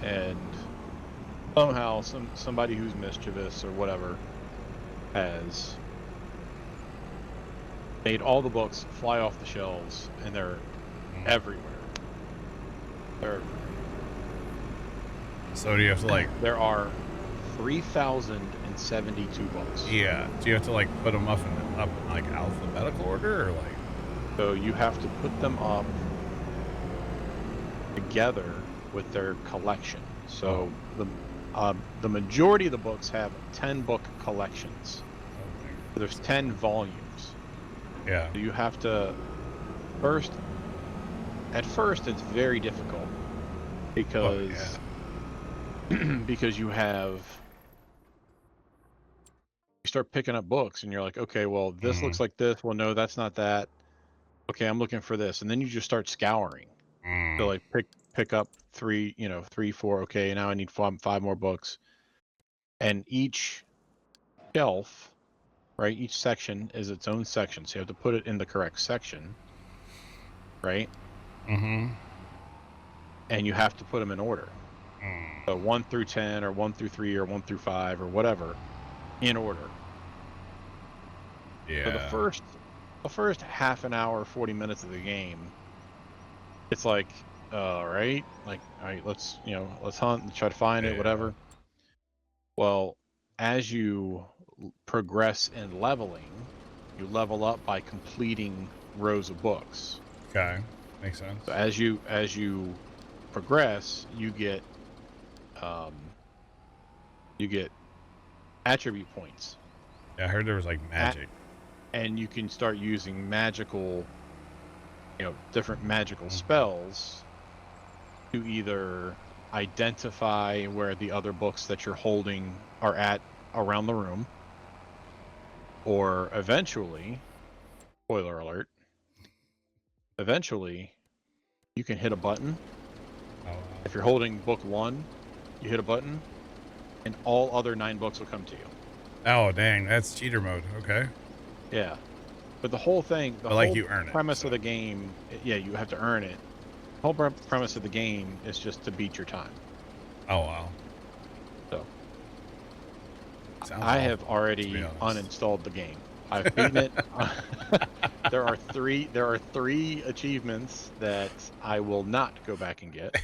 And somehow somebody who's mischievous or whatever has made all the books fly off the shelves, and they're everywhere. They're So do you have to like? There are 3,072 books. Yeah. Do you have to like put them up in like alphabetical order or like? So you have to put them up together with their collection. So the majority of the books have 10-book collections. Okay. There's 10 volumes. Yeah. So you have to at first it's very difficult because because you start picking up books and you're like, okay, well this looks like this. Well, no, that's not that. Okay, I'm looking for this, and then you just start scouring. So like pick up 3, 4. Okay, now I need 5 more books, and each shelf, right? Each section is its own section, so you have to put it in the correct section, right? Mm-hmm. And you have to put them in order. So 1 through 10, or 1 through 3, or 1 through 5, or whatever, in order. Yeah. So the first half an hour, 40 minutes of the game, it's like, all right, let's hunt and try to find it, whatever. Well, as you progress in leveling, you level up by completing rows of books. Okay, makes sense. So as you progress, you get attribute points. Yeah, I heard there was like magic. And you can start using magical, different magical spells to either identify where the other books that you're holding are at around the room, or eventually, spoiler alert, eventually you can hit a button. If you're holding book 1, you hit a button and all other 9 books will come to you. Oh, dang, that's cheater mode. Okay. Yeah, but the whole thing, you earn premise of the game, you have to earn it. The whole premise of the game is just to beat your time. Oh, wow. So Sounds I have already uninstalled the game. I've beaten it. There are three achievements that I will not go back and get.